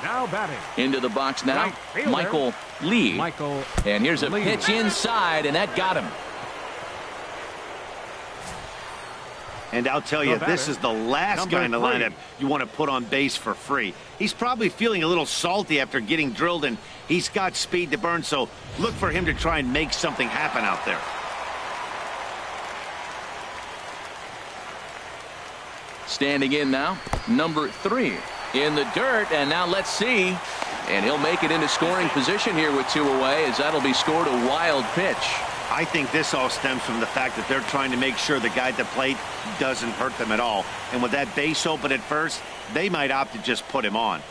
S3: Now batting.
S1: Into the box now,
S3: Right fielder,
S1: Michael Lee.
S3: Michael
S1: And here's a
S3: Lee.
S1: pitch inside, and that got him.
S2: And I'll tell you, this is the last guy in the
S3: Number 3.
S2: lineup you want to put on base for free. He's probably feeling a little salty after getting drilled, and he's got speed to burn, so look for him to try and make something happen out there.
S1: Standing in now, number 3 in the dirt, and now let's see. And he'll make it into scoring position here with 2 away, as that'll be scored a wild pitch.
S2: I think this all stems from the fact that they're trying to make sure the guy at the plate doesn't hurt them at all. And with that base open at first, they might opt to just put him on.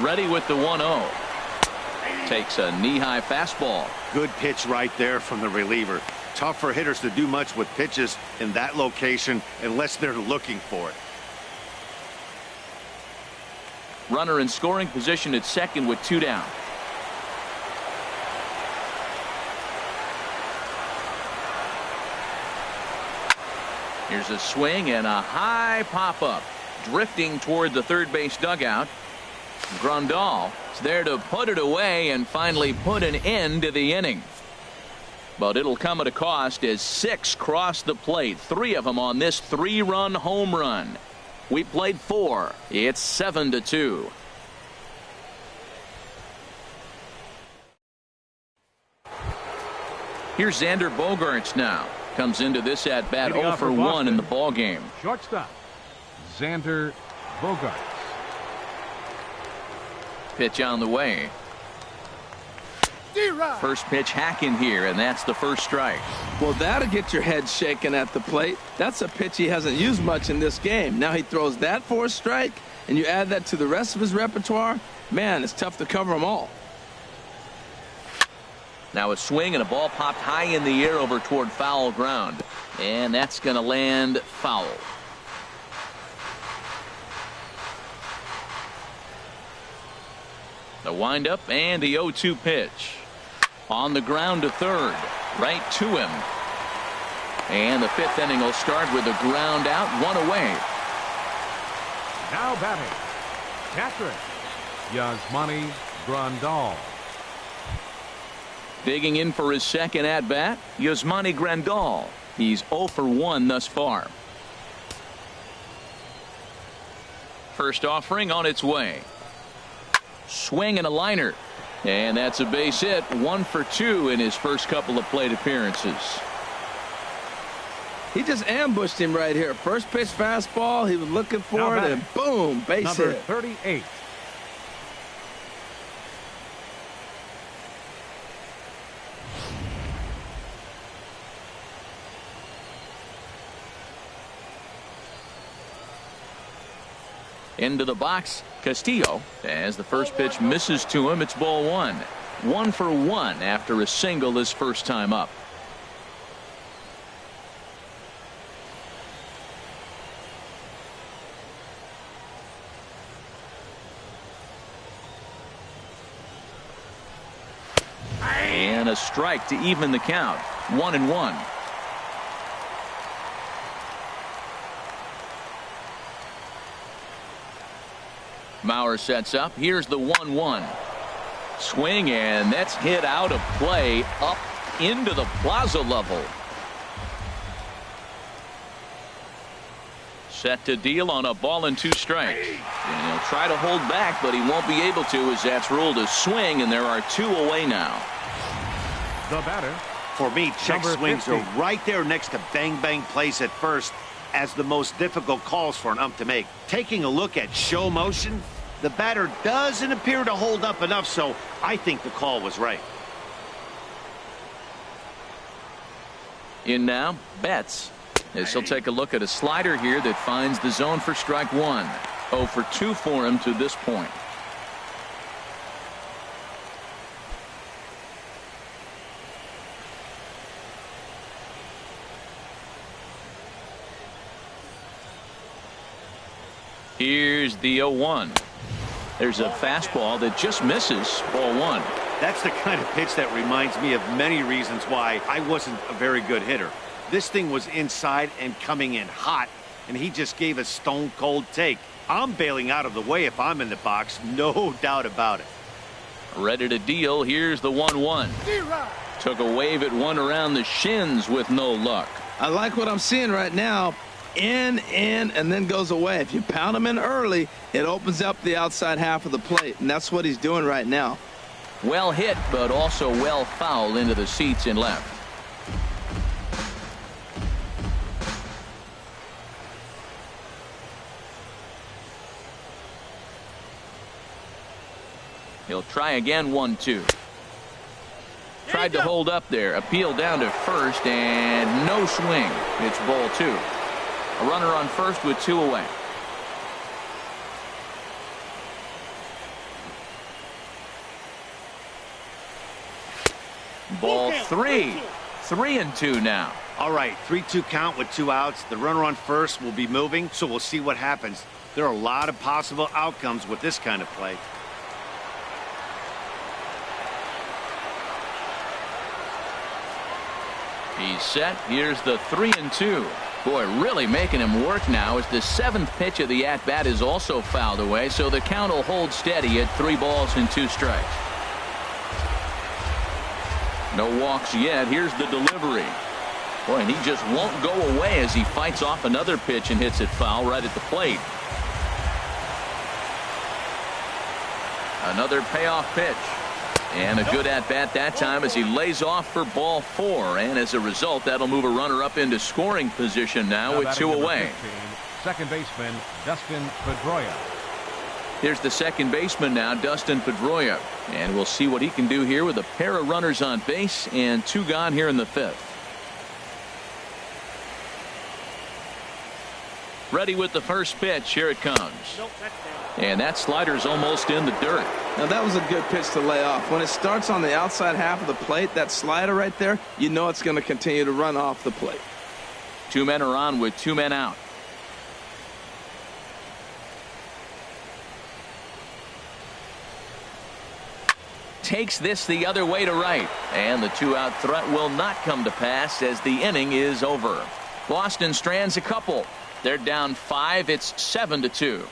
S1: Ready with the 1-0. Takes a knee-high fastball.
S2: Good pitch right there from the reliever. Tough for hitters to do much with pitches in that location unless they're looking for it.
S1: Runner in scoring position at second with 2 down. Here's a swing and a high pop-up. Drifting toward the third base dugout. Grandal is there to put it away and finally put an end to the inning. But it'll come at a cost as 6 cross the plate. 3 of them on this 3-run home run. We played 4. It's 7-2. Here's Xander Bogaerts now. Comes into this at bat 0 for 1 in the ball game.
S3: Shortstop Xander Bogaerts.
S1: Pitch on the way. First pitch hacking here, and that's the first strike.
S4: Well, that'll get your head shaken at the plate. That's a pitch he hasn't used much in this game. Now he throws that for a strike, and you add that to the rest of his repertoire. Man, it's tough to cover them all.
S1: Now a swing and a ball popped high in the air over toward foul ground. And that's going to land foul. The windup and the 0-2 pitch. On the ground to third. Right to him. And the 5th inning will start with a ground out, 1 away.
S3: Now batting, catcher Yasmani Grandal.
S1: Digging in for his second at bat, Yasmani Grandal. He's 0 for 1 thus far. First offering on its way. Swing and a liner. And that's a base hit. 1 for 2 in his first couple of plate appearances.
S4: He just ambushed him right here. First pitch fastball. He was looking for it, and boom, base hit.
S3: Number 38.
S1: Into the box, Castillo. As the first pitch misses to him, it's ball 1. 1 for 1 after a single his first time up. And a strike to even the count. 1-1. Mauer sets up. Here's the 1-1. Swing, and that's hit out of play up into the plaza level. Set to deal on a ball and 2 strikes. And he'll try to hold back, but he won't be able to, as that's ruled a swing, and there are 2 away now.
S3: The batter.
S2: For me, check
S3: Number
S2: swings
S3: 50.
S2: are right there next to bang bang plays at first as the most difficult calls for an ump to make. Taking a look at show motion, the batter doesn't appear to hold up enough, so I think the call was right.
S1: In now, Betts. As he'll take a look at a slider here that finds the zone for strike 1. 0 for 2 for him to this point. Here's the 0-1. There's a fastball that just misses. Ball 1.
S2: That's the kind of pitch that reminds me of many reasons why I wasn't a very good hitter. This thing was inside and coming in hot, and he just gave a stone-cold take. I'm bailing out of the way if I'm in the box, no doubt about it.
S1: Ready to deal. Here's the 1-1. Took a wave at one around the shins with no luck.
S4: I like what I'm seeing right now. In, and then goes away. If you pound him in early, it opens up the outside half of the plate, and that's what he's doing right now.
S1: Well hit, but also well fouled into the seats in left. He'll try again. 1-2. Tried to hold up there. Appeal down to first, and no swing. It's ball 2. A runner on first with 2 away. Ball 3. 3-2 now.
S2: All right, 3-2 count with 2 outs. The runner on first will be moving, so we'll see what happens. There are a lot of possible outcomes with this kind of play.
S1: He's set. Here's the 3-2. Boy, really making him work now as the 7th pitch of the at-bat is also fouled away, so the count will hold steady at 3 balls and 2 strikes. No walks yet. Here's the delivery. Boy, and he just won't go away as he fights off another pitch and hits it foul right at the plate. Another payoff pitch. And a good at-bat that time as he lays off for ball 4. And as a result, that'll move a runner up into scoring position now with 2 away.
S3: 15, second baseman Dustin Pedroia.
S1: Here's the second baseman now, Dustin Pedroia. And we'll see what he can do here with a pair of runners on base and 2 gone here in the 5th. Ready with the first pitch. Here it comes. And that slider's almost in the dirt.
S4: Now that was a good pitch to lay off. When it starts on the outside half of the plate, that slider right there, you know it's going to continue to run off the plate.
S1: 2 men are on with 2 men out. Takes this the other way to right. And the 2-out threat will not come to pass as the inning is over. Boston strands a couple. They're down 5. It's 7-2.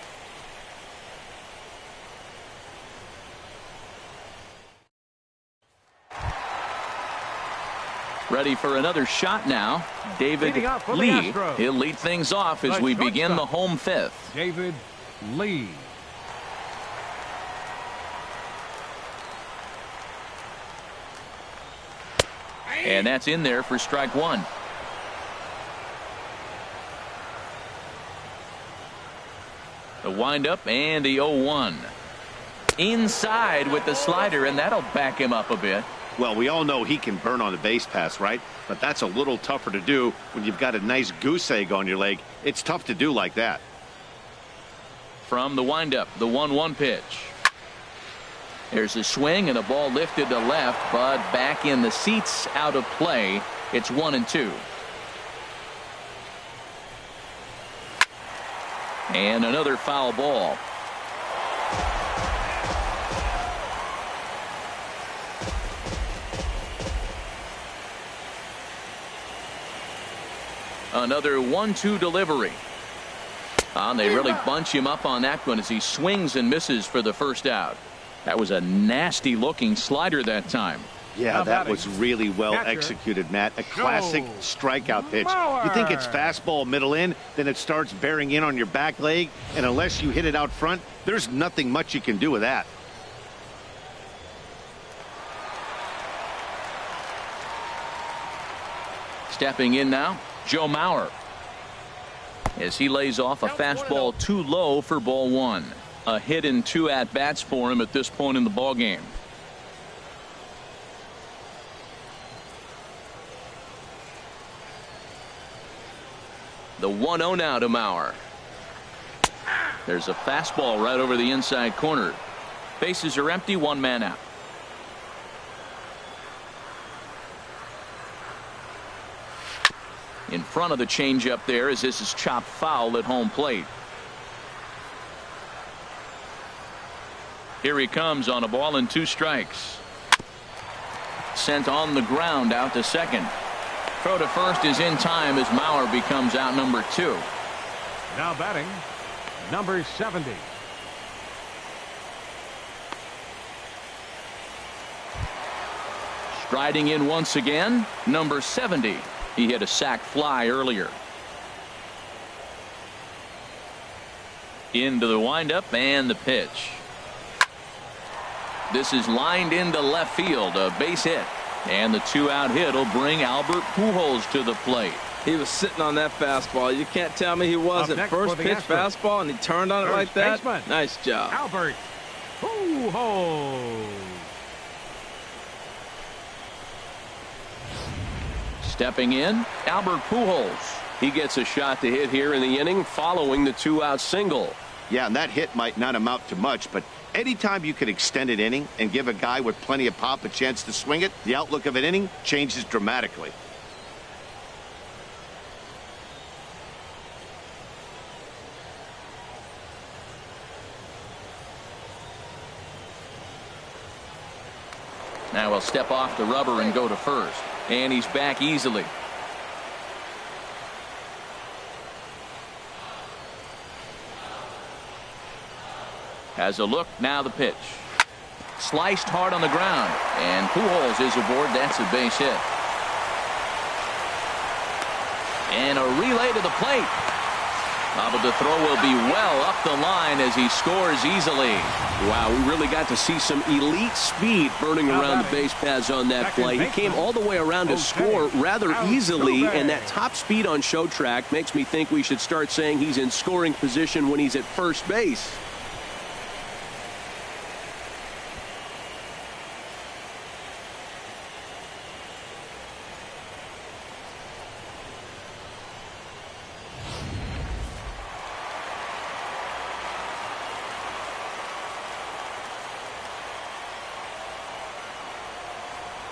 S1: Ready for another shot now. David Lee. He'll lead things off as we begin the home 5th.
S3: David Lee.
S1: And that's in there for strike 1. The windup and the 0-1. Inside with the slider, and that'll back him up a bit.
S2: Well, we all know he can burn on a base pass, right? But that's a little tougher to do when you've got a nice goose egg on your leg. It's tough to do like that.
S1: From the windup, the 1-1 pitch. There's a swing and a ball lifted to left, but back in the seats, out of play. It's 1-2. And another foul ball. Another 1-2 delivery. And they really bunch him up on that one as he swings and misses for the first out. That was a nasty looking slider that time.
S2: Yeah, that was really well executed, Matt. A classic strikeout pitch. You think it's fastball middle in, then it starts bearing in on your back leg, and unless you hit it out front, there's nothing much you can do with that.
S1: Stepping in now, Joe Mauer. As he lays off a fastball too low for ball 1. A hit in 2 at-bats for him at this point in the ballgame. The 1-0 now to Mauer. There's a fastball right over the inside corner. Bases are empty, 1 man out. In front of the changeup there as this is chopped foul at home plate. Here he comes on a ball and 2 strikes. Sent on the ground out to second. Throw to first is in time as Mauer becomes out number 2.
S3: Now batting, number 70.
S1: Striding in once again, number 70. He hit a sac fly earlier. Into the windup and the pitch. This is lined into left field, a base hit. And the 2-out hit will bring Albert Pujols to the plate.
S4: He was sitting on that fastball. You can't tell me he wasn't. First pitch fastball, and he turned on it like that. Nice job.
S3: Albert Pujols.
S5: Stepping in, Albert Pujols. He gets a shot to hit here in the inning following the 2-out single.
S2: Yeah, and that hit might not amount to much, but anytime you can extend an inning and give a guy with plenty of pop a chance to swing it, the outlook of an inning changes dramatically.
S1: Now he'll step off the rubber and go to first. And he's back easily. Has a look, now the pitch. Sliced hard on the ground. And Pujols is aboard. That's a base hit. And a relay to the plate. But the throw will be well up the line as he scores easily.
S5: Wow, we really got to see some elite speed burning around the base paths on that play. He came all the way around to score rather easily, and that top speed on show track makes me think we should start saying he's in scoring position when he's at first base.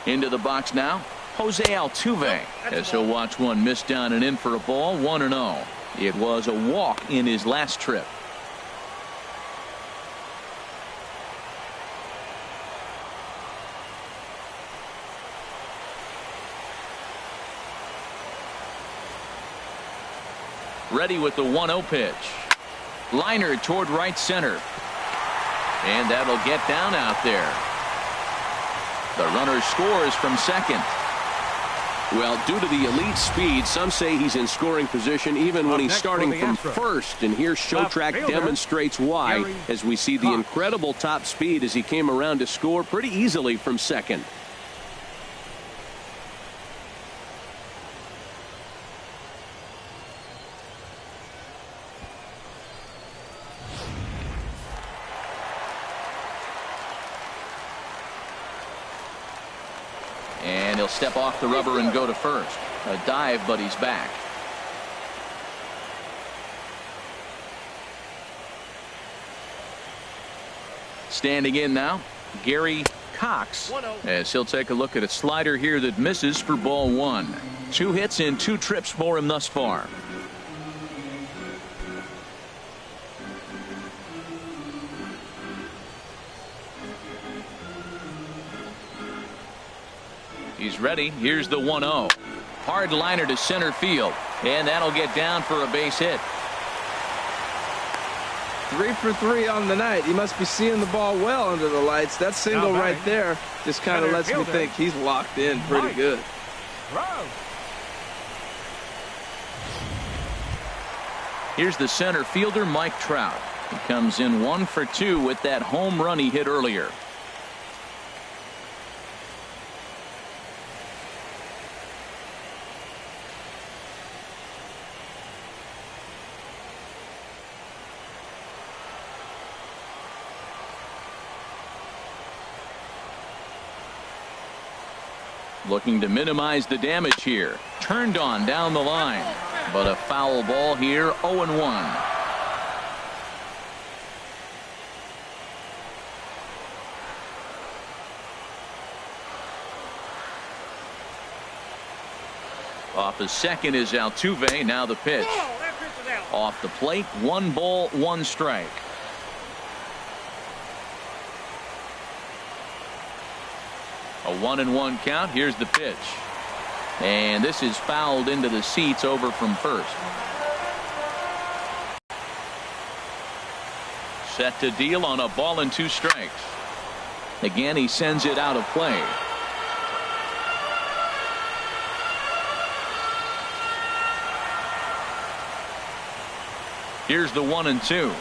S1: Into the box now, Jose Altuve, as he'll watch one miss down and in for a ball, 1-0. It was a walk in his last trip. Ready with the 1-0 pitch. Liner toward right center. And that'll get down out there. The runner scores from second.
S5: Well, due to the elite speed, some say he's in scoring position even when he's starting from first. And here Showtrack demonstrates why, as we see the incredible top speed as he came around to score pretty easily from second.
S1: And he'll step off the rubber and go to first. A dive, but he's back. Standing in now, Gary Cox, as he'll take a look at a slider here that misses for ball one. 2 hits and 2 trips for him thus far. He's ready. Here's the 1-0. Hard liner to center field. And that'll get down for a base hit.
S4: 3 for 3 on the night. He must be seeing the ball well under the lights. That single right there just kind of lets me think he's locked in pretty good.
S1: Here's the center fielder, Mike Trout. He comes in 1 for 2 with that home run he hit earlier. Looking to minimize the damage here. Turned on down the line. But a foul ball here, 0-1. Off the second is Altuve. Now the pitch. Off the plate, 1 ball, 1 strike. A 1-1 count. Here's the pitch. And this is fouled into the seats over from first. Set to deal on a ball and 2 strikes. Again, he sends it out of play. Here's the 1-2.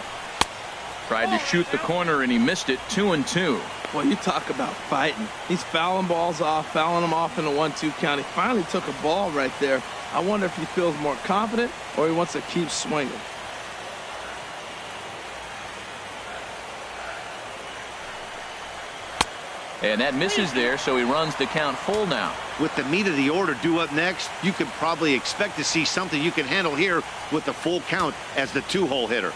S1: Tried to shoot the corner and he missed it. 2-2.
S4: Well, you talk about fighting. He's fouling balls off, fouling them off in a 1-2 count. He finally took a ball right there. I wonder if he feels more confident or he wants to keep swinging.
S1: And that misses there, so he runs the count full now.
S2: With the meat of the order due up next, you could probably expect to see something you can handle here with the full count as the 2-hole hitter.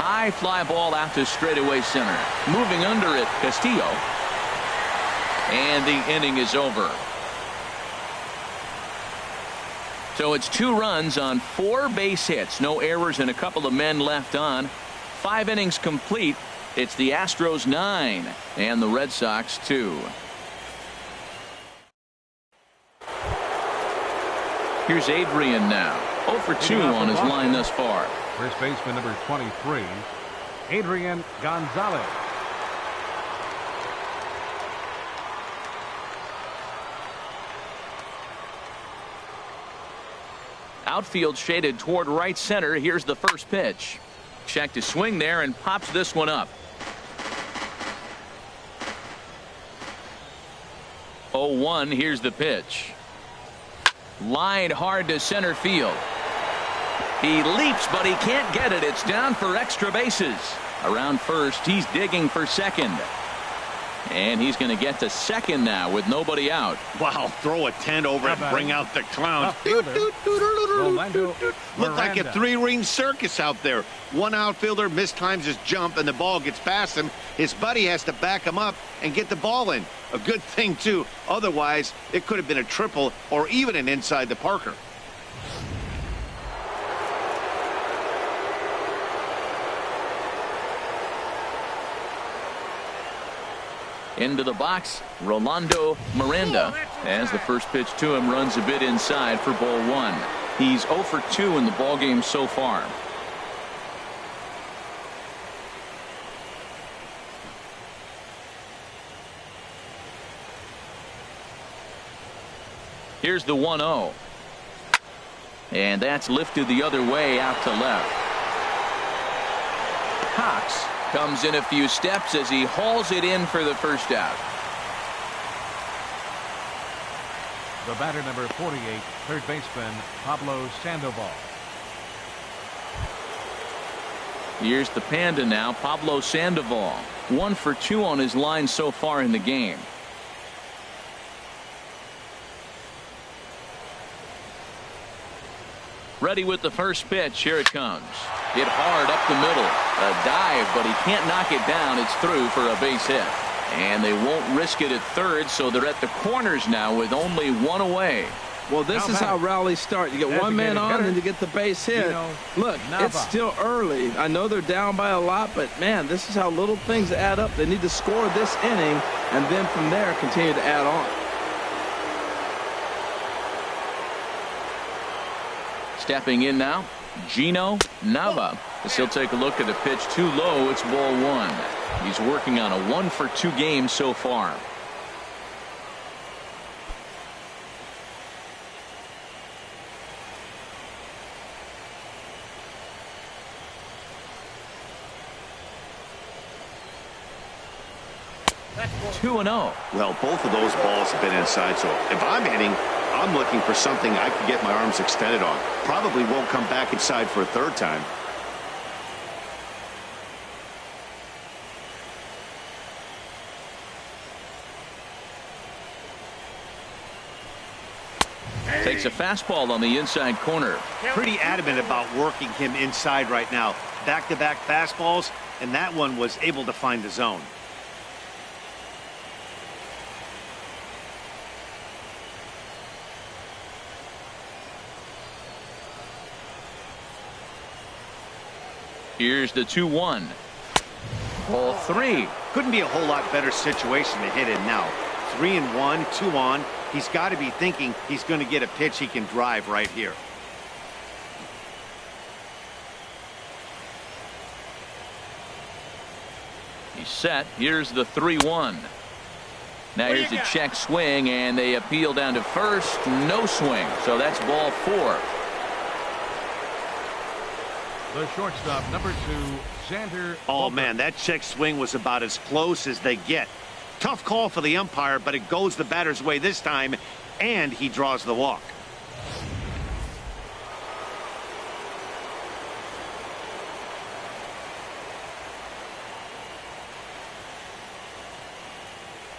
S1: High fly ball out to straightaway center. Moving under it, Castillo. And the inning is over. So it's 2 runs on 4 base hits. No errors and a couple of men left on. 5 innings complete. It's the Astros 9 and the Red Sox 2. Here's Adrian now. 0 for 2 on his line thus far.
S3: First baseman number 23, Adrian Gonzalez.
S1: Outfield shaded toward right center. Here's the first pitch. Checked his swing there and pops this one up. 0-1. Here's the pitch. Line hard to center field. He leaps, but he can't get it. It's down for extra bases. Around first, he's digging for second. And he's going to get to second now with nobody out.
S2: Wow, throw a tent over and bring out the clown. Look like a 3-ring circus out there. One outfielder mistimes his jump and the ball gets past him. His buddy has to back him up and get the ball in. A good thing, too. Otherwise, it could have been a triple or even an inside the Parker.
S1: Into the box, Rolando Miranda, as the first pitch to him runs a bit inside for ball 1. He's 0 for 2 in the ballgame so far. Here's the 1-0. And that's lifted the other way out to left. Cox comes in a few steps as he hauls it in for the first out.
S3: The batter number 48, third baseman Pablo Sandoval.
S1: Here's the Panda now, Pablo Sandoval. 1 for 2 on his line so far in the game. Ready with the first pitch. Here it comes. Hit hard up the middle. A dive, but he can't knock it down. It's through for a base hit. And they won't risk it at third, so they're at the corners now with only 1 away.
S4: Well, this is how rallies start. You get one man on and you get the base hit. Look, it's still early. I know they're down by a lot, but, man, this is how little things add up. They need to score this inning, and then from there continue to add on.
S1: Stepping in now, Gino Nava. As he'll take a look at a pitch too low. It's ball 1. He's working on a 1 for 2 game so far. That's 2-0.
S2: Well, both of those balls have been inside, so if I'm hitting, I'm looking for something I can get my arms extended on. Probably won't come back inside for a third time.
S1: Takes a fastball on the inside corner.
S2: Pretty adamant about working him inside right now. Back-to-back fastballs, and that one was able to find the zone.
S1: Here's the 2-1. Ball 3.
S2: Couldn't be a whole lot better situation to hit in now. 3-1, 2 on. He's got to be thinking he's going to get a pitch he can drive right here.
S1: He's set. Here's the 3-1. Now here's a check swing, and they appeal down to first. No swing. So that's ball 4.
S3: The shortstop, number 2, Xander.
S2: Oh, man, that check swing was about as close as they get. Tough call for the umpire, but it goes the batter's way this time, and he draws the walk.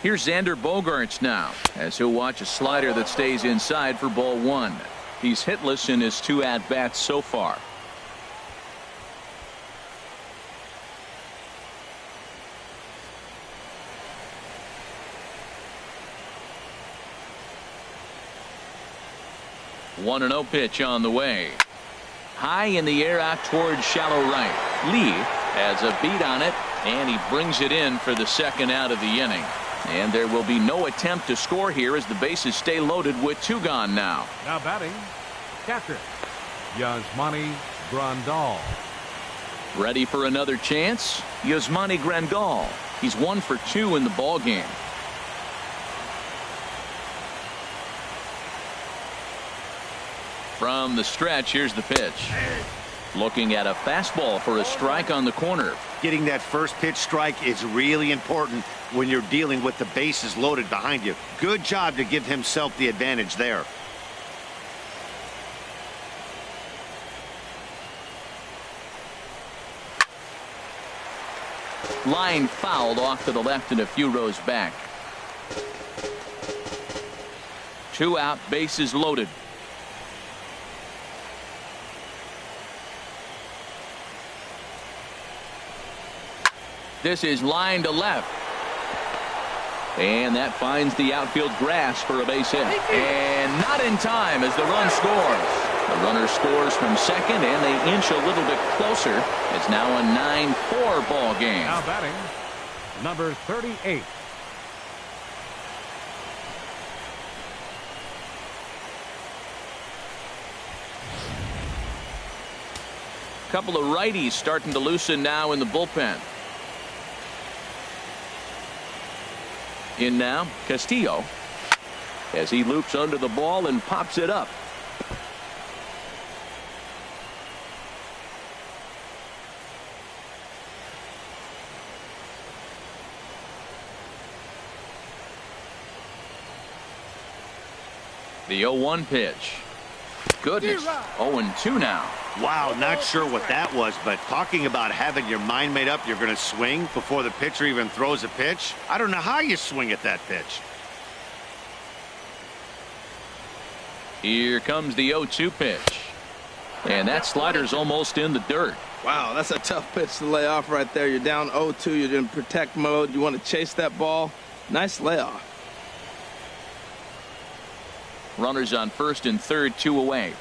S1: Here's Xander Bogaerts now, as he'll watch a slider that stays inside for ball 1. He's hitless in his 2 at-bats so far. 1-0 pitch on the way. High in the air out towards shallow right. Lee has a beat on it, and he brings it in for the second out of the inning. And there will be no attempt to score here as the bases stay loaded with 2 gone now.
S3: Now batting, catcher, Yasmani Grandal.
S1: Ready for another chance? Yasmani Grandal. He's 1 for 2 in the ball game. From the stretch, here's the pitch. Looking at a fastball for a strike on the corner.
S2: Getting that first pitch strike is really important when you're dealing with the bases loaded behind you. Good job to give himself the advantage there.
S1: Line fouled off to the left and a few rows back. 2 out, bases loaded. This is line to left. And that finds the outfield grass for a base hit. And not in time as the run scores. The runner scores from second, and they inch a little bit closer. It's now a 9-4 ball game.
S3: Now batting, number 38.
S1: Couple of righties starting to loosen now in the bullpen. In now, Castillo, as he loops under the ball and pops it up. The 0-1 pitch. Goodness, 0-2 now.
S2: Wow, not sure what that was, but talking about having your mind made up, you're going to swing before the pitcher even throws a pitch. I don't know how you swing at that pitch.
S1: Here comes the 0-2 pitch. And that slider's almost in the dirt.
S4: Wow, that's a tough pitch to lay off right there. You're down 0-2. You're in protect mode. You want to chase that ball. Nice layoff.
S1: Runners on first and third, 2 away.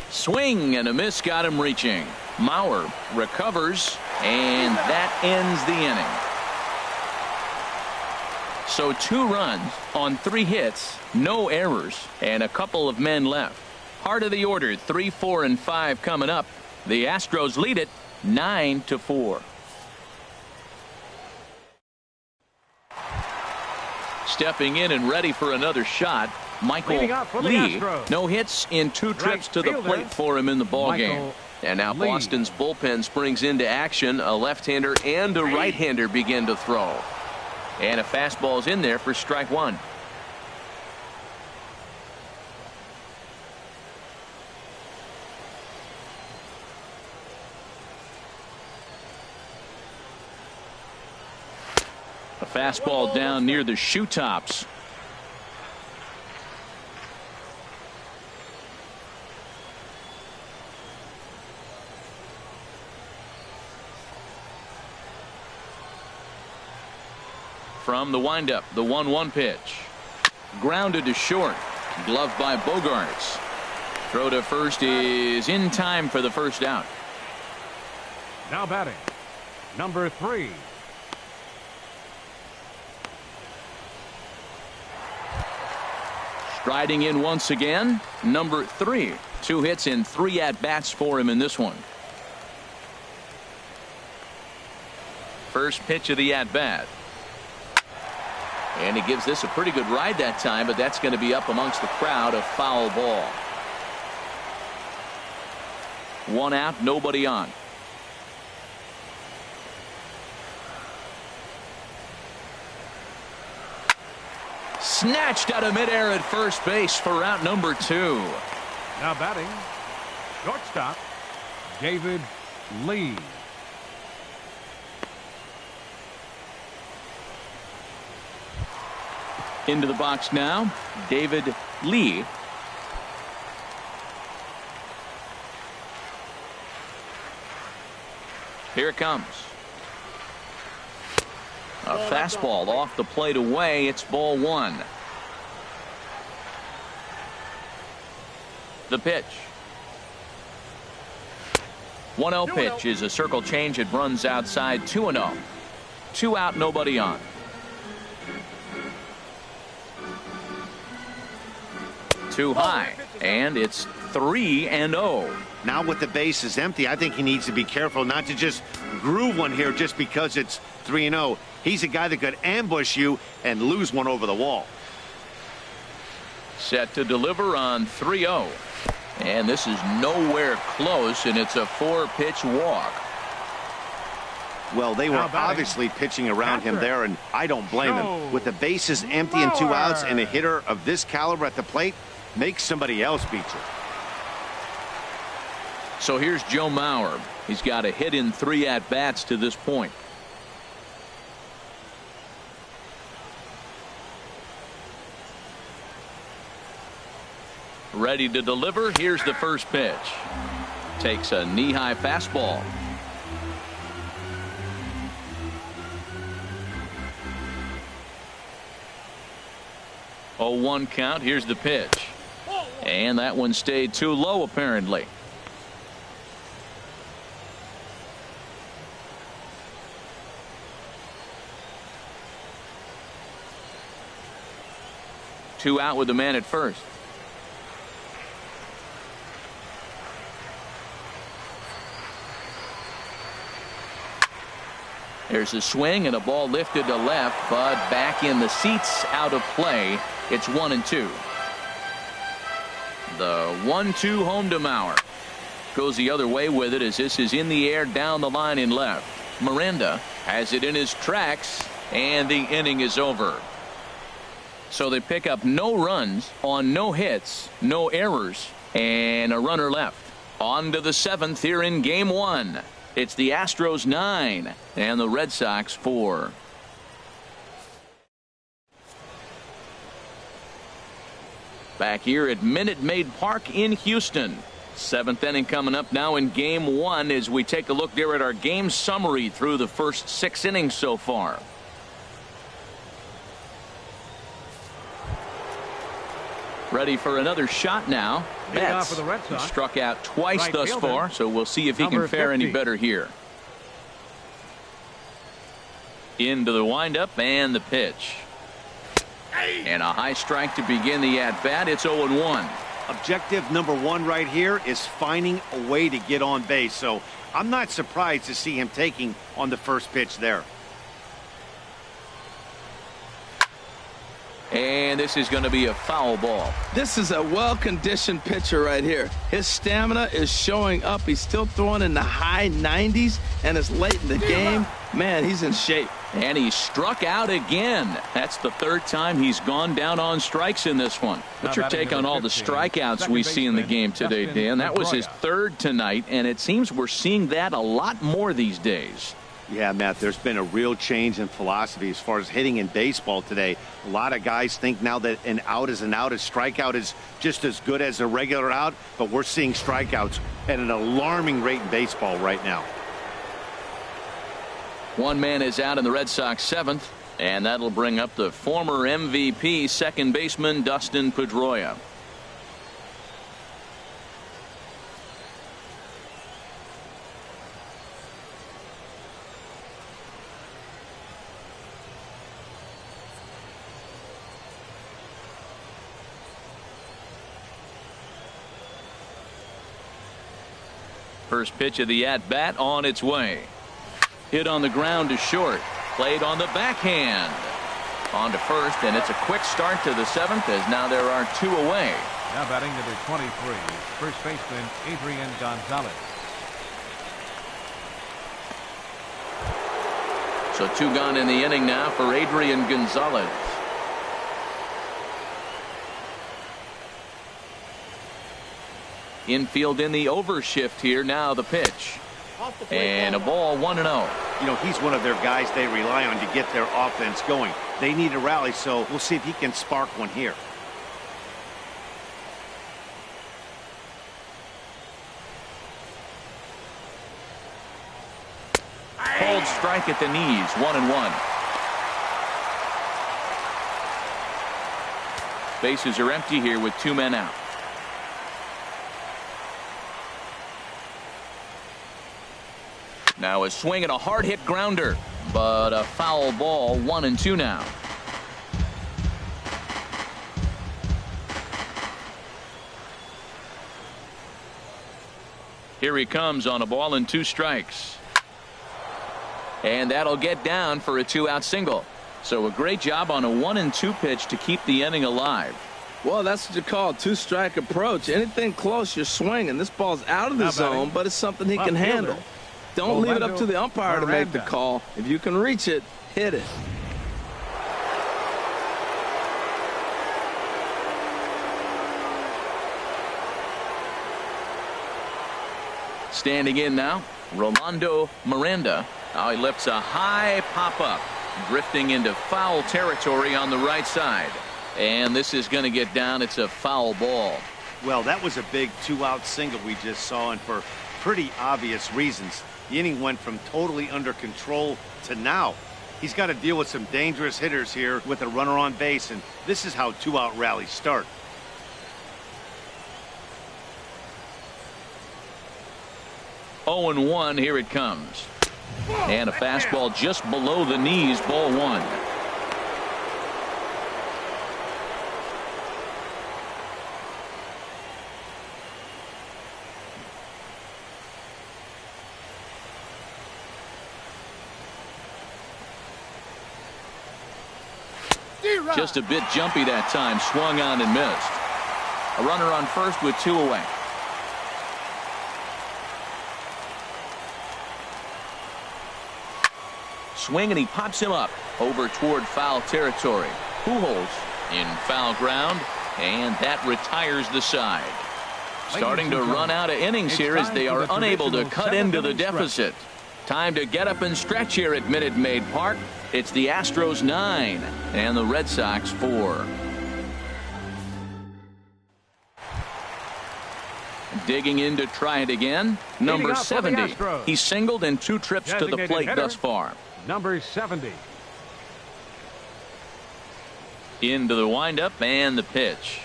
S1: Swing and a miss got him reaching. Mauer recovers, and that ends the inning. So 2 runs on 3 hits, no errors, and a couple of men left. Heart of the order, 3, 4, and 5 coming up. The Astros lead it 9-4. Stepping in and ready for another shot, Michael Lee. No hits in 2 trips to the plate for him in the ball game. And now Boston's bullpen springs into action. A left-hander and a right-hander begin to throw. And a fastball's in there for strike 1. A fastball down near the shoe tops. From the windup, the 1-1 pitch. Grounded to short. Gloved by Bogarts. Throw to first is in time for the first out.
S3: Now batting, number 3.
S1: Striding in once again, number 3. 2 hits and 3 at-bats for him in this one. First pitch of the at-bat. And he gives this a pretty good ride that time, but that's going to be up amongst the crowd. A foul ball. 1 out, nobody on. Snatched out of midair at first base for out number 2.
S3: Now batting, shortstop, David Lee.
S1: Into the box now, David Lee. Here it comes. A fastball off the plate away. It's ball one. The pitch. 1-0 pitch is a circle change. It runs outside 2-0. 2 out, nobody on. Too high, and it's 3-0.
S2: Now with the bases empty, I think he needs to be careful not to just groove one here just because it's 3-0. He's a guy that could ambush you and lose one over the wall.
S1: Set to deliver on 3-0. And this is nowhere close, and it's a 4-pitch walk.
S2: Well, they were obviously pitching around him there, and I don't blame him. With the bases empty and 2 outs and a hitter of this caliber at the plate, make somebody else beat you.
S1: So here's Joe Mauer. He's got a hit in 3 at-bats to this point. Ready to deliver. Here's the first pitch. Takes a knee-high fastball. Oh, 1 count. Here's the pitch. And that one stayed too low, apparently. Two out with the man at first. There's a swing and a ball lifted to left, but back in the seats, out of play. It's 1-2. The 1-2 home to Mauer. Goes the other way with it as this is in the air down the line in left. Miranda has it in his tracks, and the inning is over. So they pick up no runs on no hits, no errors, and a runner left. On to the 7th here in game 1. It's the Astros 9 and the Red Sox 4. Back here at Minute Maid Park in Houston. 7th inning coming up now in game 1 as we take a look there at our game summary through the first 6 innings so far. Ready for another shot now. Betts struck out twice thus far, so we'll see if he can fare any better here. Into the windup and the pitch. And a high strike to begin the at-bat. It's 0-1.
S2: Objective number 1 right here is finding a way to get on base. So I'm not surprised to see him taking on the first pitch there.
S1: And this is going to be a foul ball.
S4: This is a well-conditioned pitcher right here. His stamina is showing up. He's still throwing in the high 90s, and it's late in the game. Man, he's in shape.
S1: And he struck out again. That's the 3rd time he's gone down on strikes in this one. What's your take on all the strikeouts we see in the game today, Dan? That was his 3rd tonight, and it seems we're seeing that a lot more these days.
S2: Yeah, Matt, there's been a real change in philosophy as far as hitting in baseball today. A lot of guys think now that an out is an out. A strikeout is just as good as a regular out, but we're seeing strikeouts at an alarming rate in baseball right now.
S1: One man is out in the Red Sox 7th, and that'll bring up the former MVP second baseman Dustin Pedroia. First pitch of the at-bat on its way. Hit on the ground to short. Played on the backhand. On to first, and it's a quick start to the 7th as now there are 2 away.
S3: Now batting number 23, first baseman Adrian Gonzalez.
S1: So 2 gone in the inning now for Adrian Gonzalez. Infield in the overshift here. Now the pitch. And a ball 1-0.
S2: You know, he's one of their guys they rely on to get their offense going. They need a rally, so we'll see if he can spark one here.
S1: Cold strike at the knees. 1-1. Bases are empty here with 2 men out. Now a swing and a hard hit grounder, but a foul ball. 1-2 now. Here he comes on a ball and 2 strikes. And that'll get down for a 2-out single. So a great job on a 1-2 pitch to keep the inning alive.
S4: Well, that's what you call a 2-strike approach. Anything close, you're swinging. This ball's out of the zone, but it's something he can handle. Don't leave it up to the umpire to make the call. If you can reach it, hit it.
S1: Standing in now, Rolando Miranda. Now he lifts a high pop-up, drifting into foul territory on the right side. And this is going to get down. It's a foul ball.
S2: Well, that was a big 2-out single we just saw, and for pretty obvious reasons. The inning went from totally under control to now. He's got to deal with some dangerous hitters here with a runner on base, and this is how 2-out rallies start.
S1: Oh, 0-1, here it comes. And a fastball just below the knees, ball 1. Just a bit jumpy that time, swung on and missed. A runner on first with 2 away. Swing and he pops him up over toward foul territory. Pujols in foul ground, and that retires the side. Starting to run out of innings here as they are unable to cut into the deficit. Time to get up and stretch here at Minute Maid Park. It's the Astros 9 and the Red Sox 4. Digging in to try it again. Number 70. He's singled in 2 trips to the plate thus far.
S3: Number 70.
S1: Into the windup and the pitch.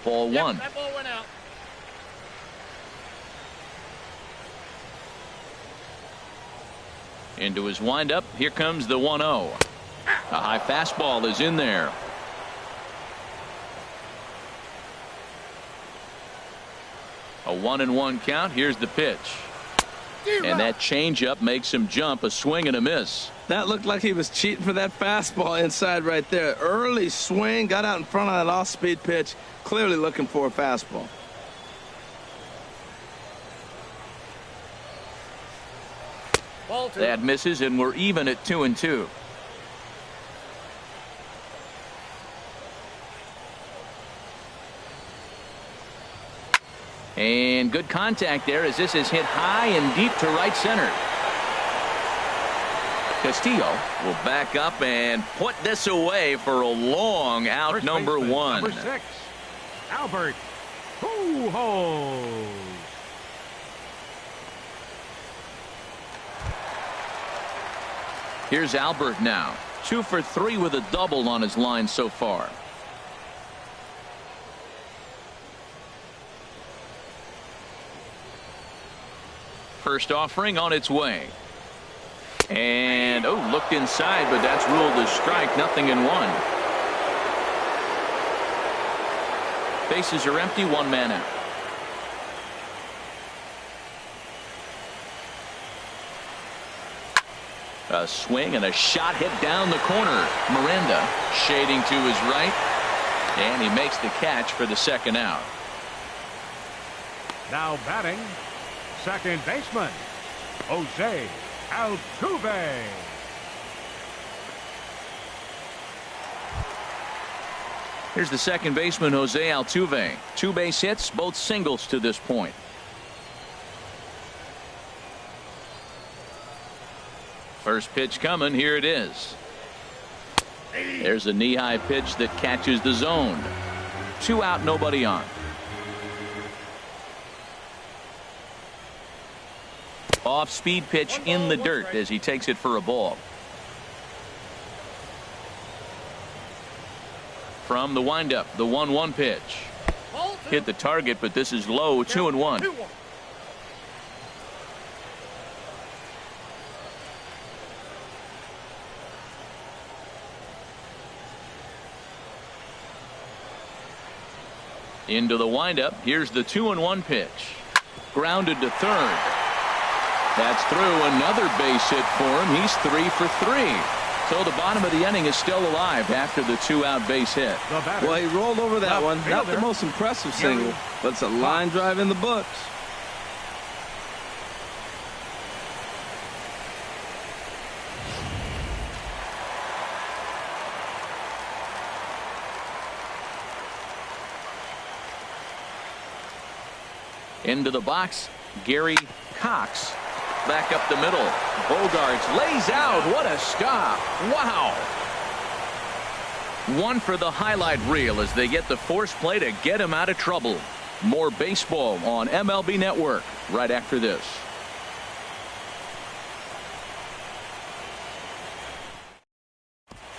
S1: Ball 1.
S6: That ball went out.
S1: Into his windup. Here comes the 1-0. A high fastball is in there. A 1-1 count. Here's the pitch. And that changeup makes him jump. A swing and a miss.
S4: That looked like he was cheating for that fastball inside right there. Early swing, got out in front of that off-speed pitch. Clearly looking for a fastball.
S1: That misses, and we're even at 2-2. And good contact there as this is hit high and deep to right center. Castillo will back up and put this away for a long out.
S3: First
S1: number
S3: baseman,
S1: 1.
S3: Number 6, Albert Pujols.
S1: Here's Albert now. 2 for 3 with a double on his line so far. First offering on its way. And looked inside, but that's ruled a strike. 0-1. Bases are empty. 1 man out. A swing and a shot hit down the corner. Miranda shading to his right, and he makes the catch for the 2nd out.
S3: Now batting, second baseman, Jose Altuve.
S1: Here's the second baseman, Jose Altuve. 2 base hits, both singles to this point. First pitch coming. Here it is. There's a knee-high pitch that catches the zone. 2 out, nobody on. Off-speed pitch in the dirt as he takes it for a ball. From the windup, the 1-1 pitch. Hit the target, but this is low. 2-1. Into the windup. Here's the 2-1 pitch. Grounded to third. That's through. Another base hit for him. He's 3 for 3. So the bottom of the inning is still alive after the 2-out base hit.
S4: Well, he rolled over that one. Not the most impressive single, but it's a line drive in the books.
S1: Into the box, Gary Cox. Back up the middle. Bogarts lays out. What a stop. Wow. One for the highlight reel as they get the force play to get him out of trouble. More baseball on MLB Network right after this.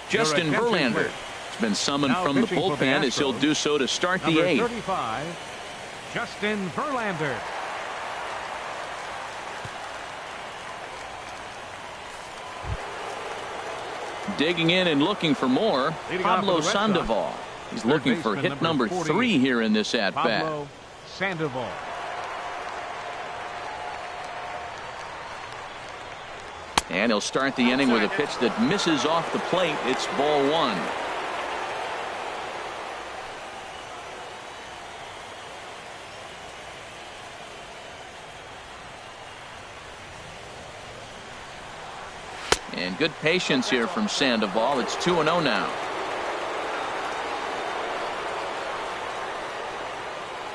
S1: Justin Verlander has been summoned from the bullpen as he'll do so to start the 8th.
S3: 35, Justin Verlander.
S1: Digging in and looking for more, Pablo Sandoval. He's looking for hit number 3 here in this at-bat.
S3: Pablo Sandoval.
S1: And he'll start the inning with a pitch that misses off the plate. It's ball 1. And good patience here from Sandoval. It's 2-0 now.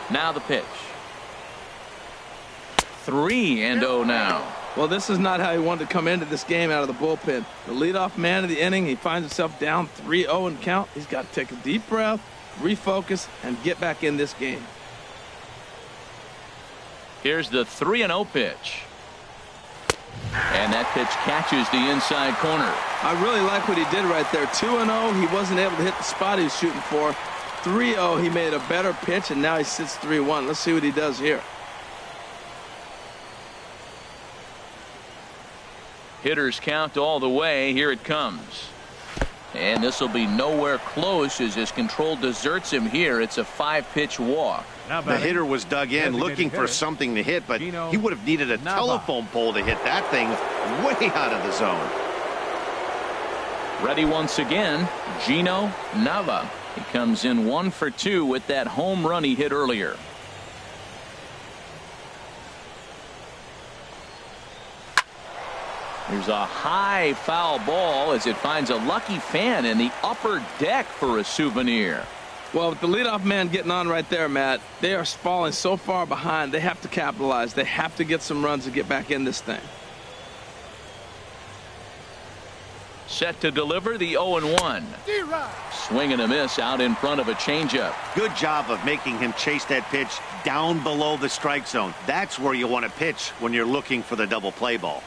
S1: Now the pitch. 3-0 now.
S4: Well, this is not how he wanted to come into this game out of the bullpen. The leadoff man of the inning, he finds himself down 3-0 in count. He's got to take a deep breath, refocus, and get back in this game.
S1: Here's the 3-0 pitch. And that pitch catches the inside corner.
S4: I really like what he did right there. 2-0, he wasn't able to hit the spot he was shooting for. 3-0, he made a better pitch, and now he sits 3-1. Let's see what he does here.
S1: Hitters count all the way. Here it comes. And this will be nowhere close as his control deserts him here. It's a 5-pitch walk.
S2: The hitter was dug in looking for something to hit, but he would have needed a telephone pole to hit that thing way out of the zone.
S1: Ready once again, Gino Nava. He comes in 1 for 2 with that home run he hit earlier. There's a high foul ball as it finds a lucky fan in the upper deck for a souvenir.
S4: Well, with the leadoff man getting on right there, Matt, they are falling so far behind. They have to capitalize. They have to get some runs to get back in this thing.
S1: Set to deliver the 0-1. Swing and a miss out in front of a changeup.
S2: Good job of making him chase that pitch down below the strike zone. That's where you want to pitch when you're looking for the double play ball.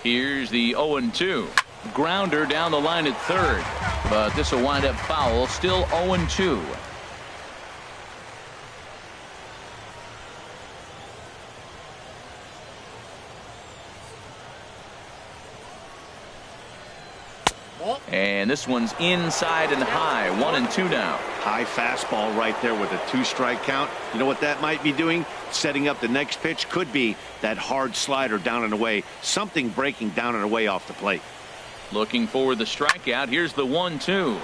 S1: Here's the 0-2. Grounder down the line at third, but this will wind up foul. Still 0-2. And this one's inside and high. 1-2 now.
S2: High fastball right there with a 2-strike count. You know what that might be doing? Setting up the next pitch. Could be that hard slider down and away. Something breaking down and away off the plate.
S1: Looking for the strikeout. Here's the 1-2.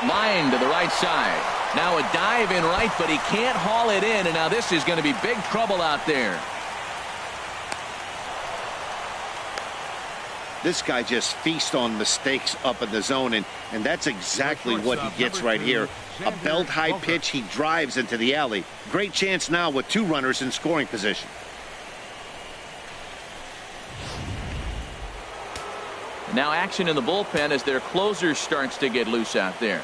S1: Line to the right side. Now a dive in right, but he can't haul it in. And now this is going to be big trouble out there.
S2: This guy just feasts on mistakes up in the zone, and that's exactly what he gets right here. A belt-high pitch, he drives into the alley. Great chance now with 2 runners in scoring position.
S1: Now action in the bullpen as their closer starts to get loose out there.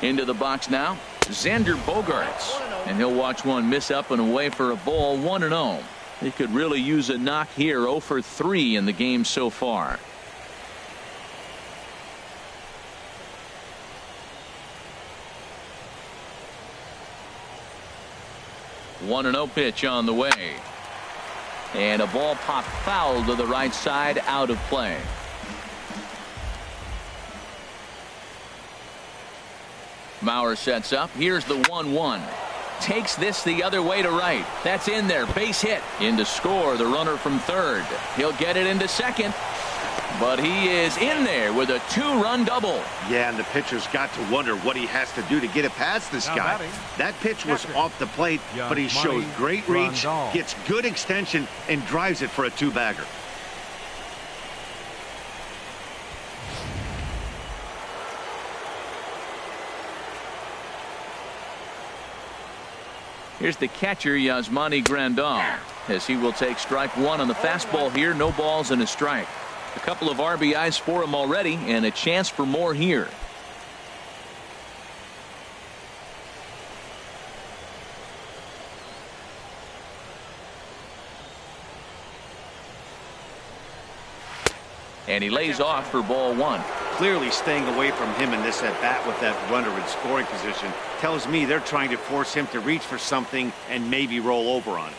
S1: Into the box now, Xander Bogarts. And he'll watch one miss up and away for a ball. 1-0. He could really use a knock here. 0 for 3 in the game so far. 1-0 pitch on the way. And a ball popped foul to the right side, out of play. Mauer sets up. Here's the 1-1. Takes this the other way to right. That's in there. Base hit. In to score, the runner from third. He'll get it into second. But he is in there with a 2-run double.
S2: Yeah, and the pitcher's got to wonder what he has to do to get it past this guy. That pitch was off the plate, but he shows great reach, gets good extension, and drives it for a 2-bagger.
S1: Here's the catcher, Yasmani Grandal, as he will take strike one on the fastball here. No balls and a strike. A couple of RBIs for him already, and a chance for more here. And he lays off for ball one.
S2: Clearly staying away from him in this at-bat with that runner in scoring position tells me they're trying to force him to reach for something and maybe roll over on it.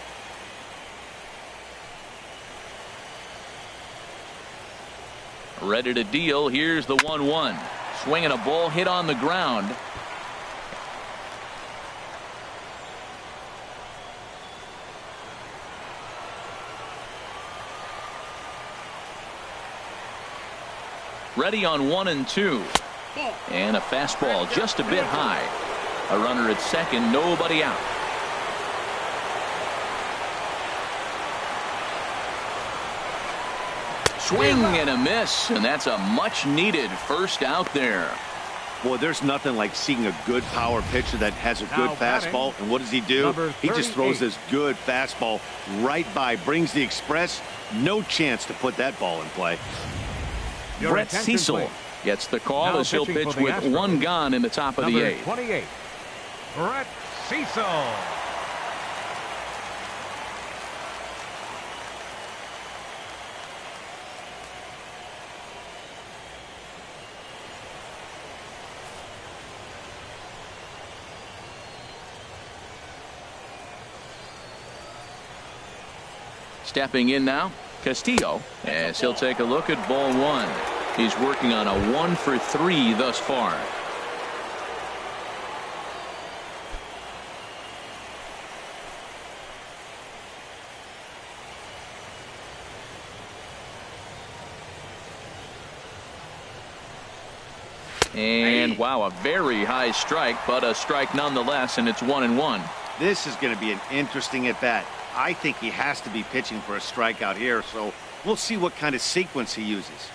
S1: Ready to deal. Here's the 1-1. Swinging a ball hit on the ground. Ready on 1-2. And a fastball just a bit high. A runner at second, nobody out. Swing and a miss, and that's a much needed first out there.
S2: Boy, there's nothing like seeing a good power pitcher that has a good fastball. And what does he do? He just throws this good fastball right by, brings the express. No chance to put that ball in play.
S1: Brett Cecil gets the call as he'll pitch with one gone in the top of the eighth.
S3: 28, Brett Cecil.
S1: Stepping in now, Castillo, as he'll take a look at ball one. He's working on a 1-for-3 thus far. And wow, a very high strike, but a strike nonetheless, and it's 1-1.
S2: This is going to be an interesting at bat. I think he has to be pitching for a strikeout here, so we'll see what kind of sequence he uses.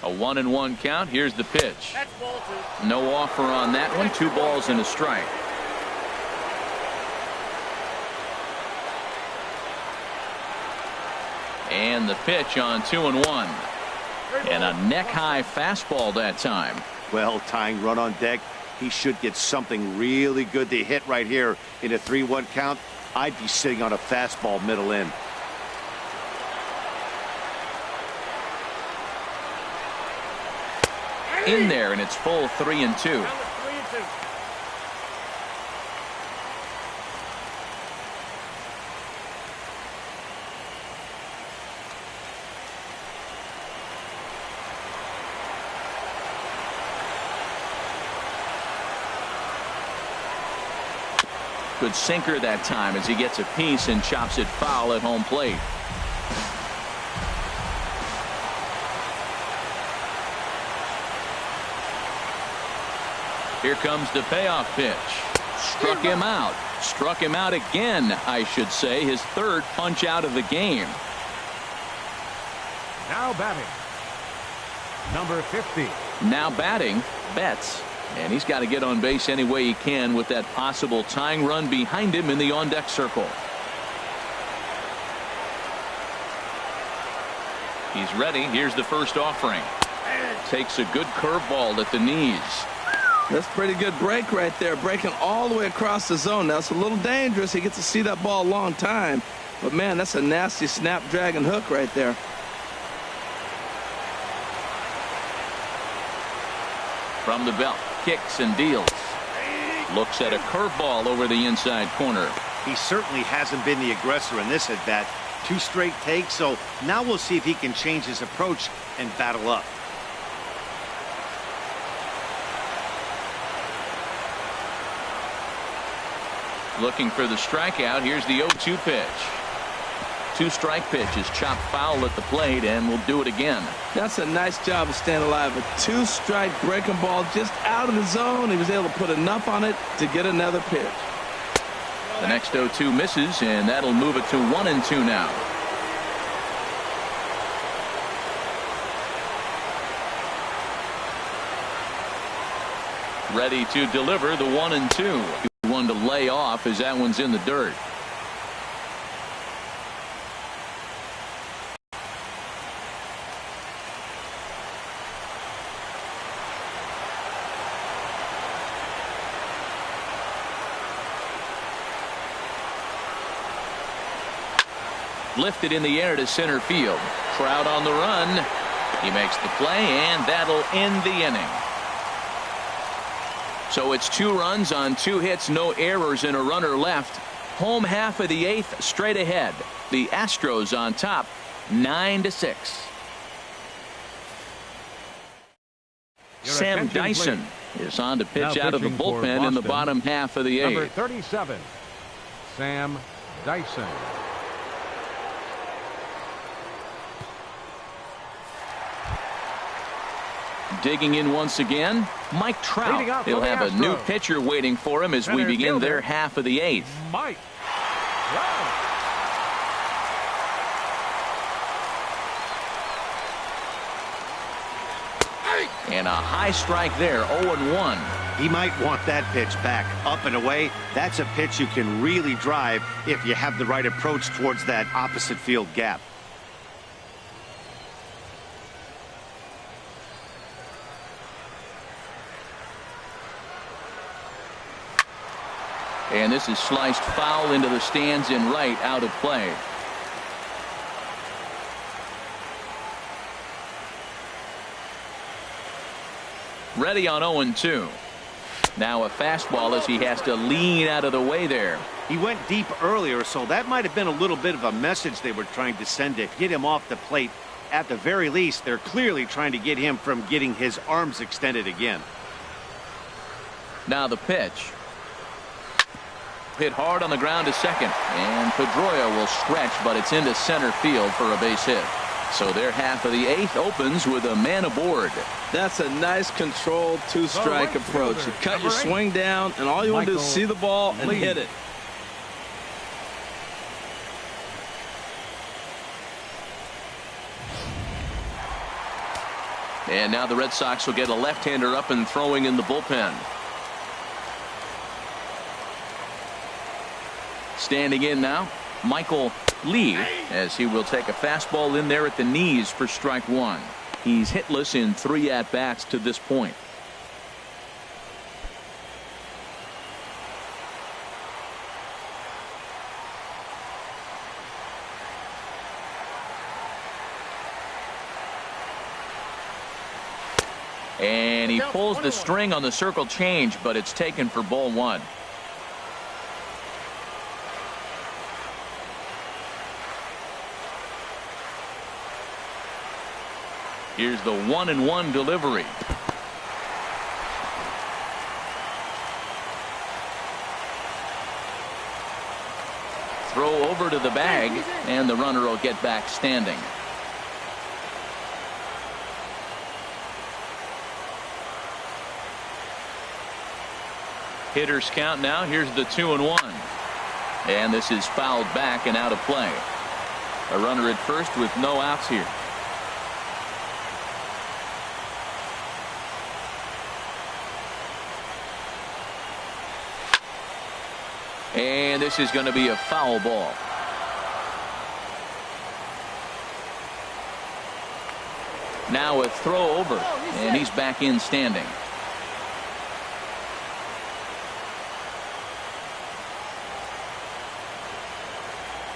S1: A 1-1 count. Here's the pitch. No offer on that one. 2 balls and a strike. And the pitch on 2-1. And a neck-high fastball that time.
S2: Well, tying run on deck. He should get something really good to hit right here in a 3-1 count. I'd be sitting on a fastball middle in.
S1: In there, and it's full 3-2. Good sinker that time as he gets a piece and chops it foul at home plate. Here comes the payoff pitch. Struck him out. Struck him out again, I should say. His third punch out of the game.
S3: Now batting, number 50.
S1: Now batting, Betts. And he's got to get on base any way he can with that possible tying run behind him in the on-deck circle. He's ready. Here's the first offering. Takes a good curveball at the knees.
S4: That's pretty good break right there, breaking all the way across the zone. Now it's a little dangerous. He gets to see that ball a long time, but man, that's a nasty snapdragon hook right there.
S1: From the belt, kicks and deals. Looks at a curveball over the inside corner.
S2: He certainly hasn't been the aggressor in this at bat. 2 straight takes, so now we'll see if he can change his approach and battle up.
S1: Looking for the strikeout. Here's the 0-2 pitch. 2-strike pitch is chopped foul at the plate, and we'll do it again.
S4: That's a nice job of staying alive. A 2-strike breaking ball just out of the zone. He was able to put enough on it to get another pitch.
S1: The next 0-2 misses, and that'll move it to 1-2 now. Ready to deliver the 1-2. One to lay off as that one's in the dirt. Lifted in the air to center field. Trout on the run. He makes the play, and that'll end the inning. So it's 2 runs on 2 hits, no errors, and a runner left. Home half of the 8th, straight ahead. The Astros on top, 9-6. Sam Dyson is on to pitch out of the bullpen in the bottom half of the 8th.
S3: Number 37, Sam Dyson.
S1: Digging in once again, Mike Trout. He'll have a new pitcher waiting for him as we begin their half of the 8th.
S3: Mike Trout.
S1: And a high strike there, 0-1.
S2: He might want that pitch back, up and away. That's a pitch you can really drive if you have the right approach towards that opposite field gap.
S1: And this is sliced foul into the stands in right, out of play. Ready on 0-2. Now a fastball as he has to lean out of the way there.
S2: He went deep earlier, so that might have been a little bit of a message they were trying to send to get him off the plate. At the very least, they're clearly trying to get him from getting his arms extended again.
S1: Now the pitch. Hit hard on the ground to second, and Pedroia will stretch, but it's into center field for a base hit. So their half of the 8th opens with a man aboard.
S4: That's a nice controlled 2-strike approach. You cut your swing down, and all you want to do is see the ball and hit it.
S1: And now the Red Sox will get a left-hander up and throwing in the bullpen. Standing in now, Michael Lee, as he will take a fastball in there at the knees for strike 1. He's hitless in 3 at-bats to this point. And he pulls the string on the circle change, but it's taken for ball 1. Here's the 1-1 delivery. Throw over to the bag, and the runner will get back standing. Hitters count now. Here's the 2-1. And this is fouled back and out of play. A runner at first with no outs here. And this is going to be a foul ball. Now a throw over, and he's back in standing.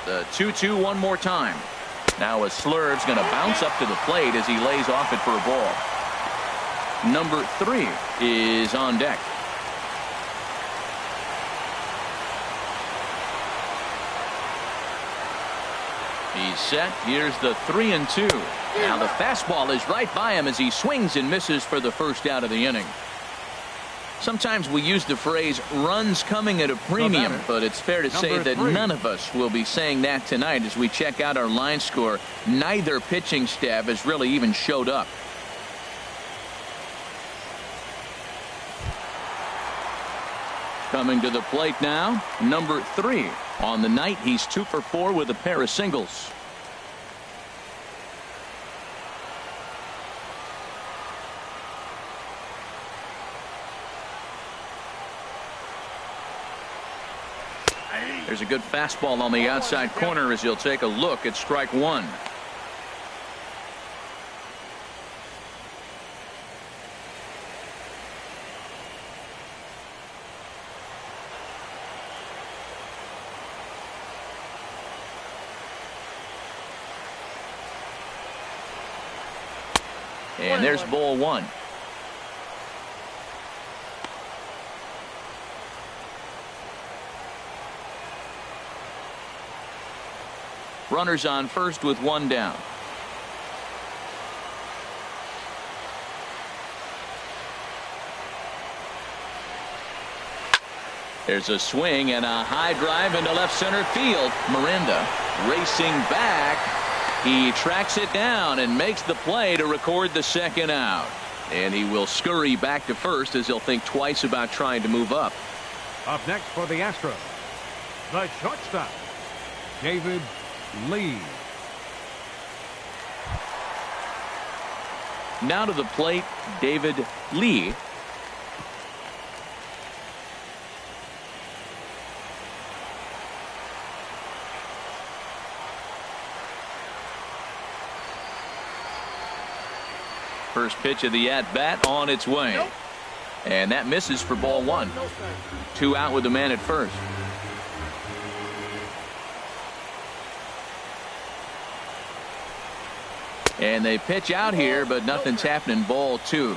S1: The 2-2 one more time. Now a slurve's going to bounce up to the plate as he lays off it for a ball. Number 3 is on deck. He's set. Here's the 3-2. Now the fastball is right by him as he swings and misses for the first out of the inning. Sometimes we use the phrase runs coming at a premium, but it's fair to say that none of us will be saying that tonight as we check out our line score. Neither pitching staff has really even showed up. Coming to the plate now, number 3. On the night, he's 2 for 4 with a pair of singles. There's a good fastball on the outside corner as he'll take a look at strike 1. And there's ball 1. Runners on first with 1 down. There's a swing and a high drive into left center field. Miranda racing back. He tracks it down and makes the play to record the second out. And he will scurry back to first as he'll think twice about trying to move up.
S3: Up next for the Astros, the shortstop, David Lee.
S1: Now to the plate, David Lee. First pitch of the at-bat on its way. Nope. And that misses for ball 1. 2 out with the man at first. And they pitch out here, but nothing's happening. Ball 2.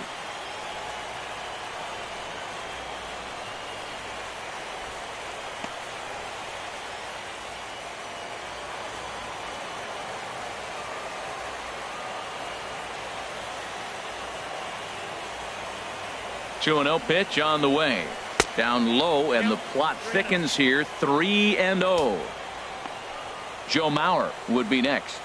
S1: Two 2-0 pitch on the way. Down low, and the plot thickens here. 3-0. Joe Mauer would be next.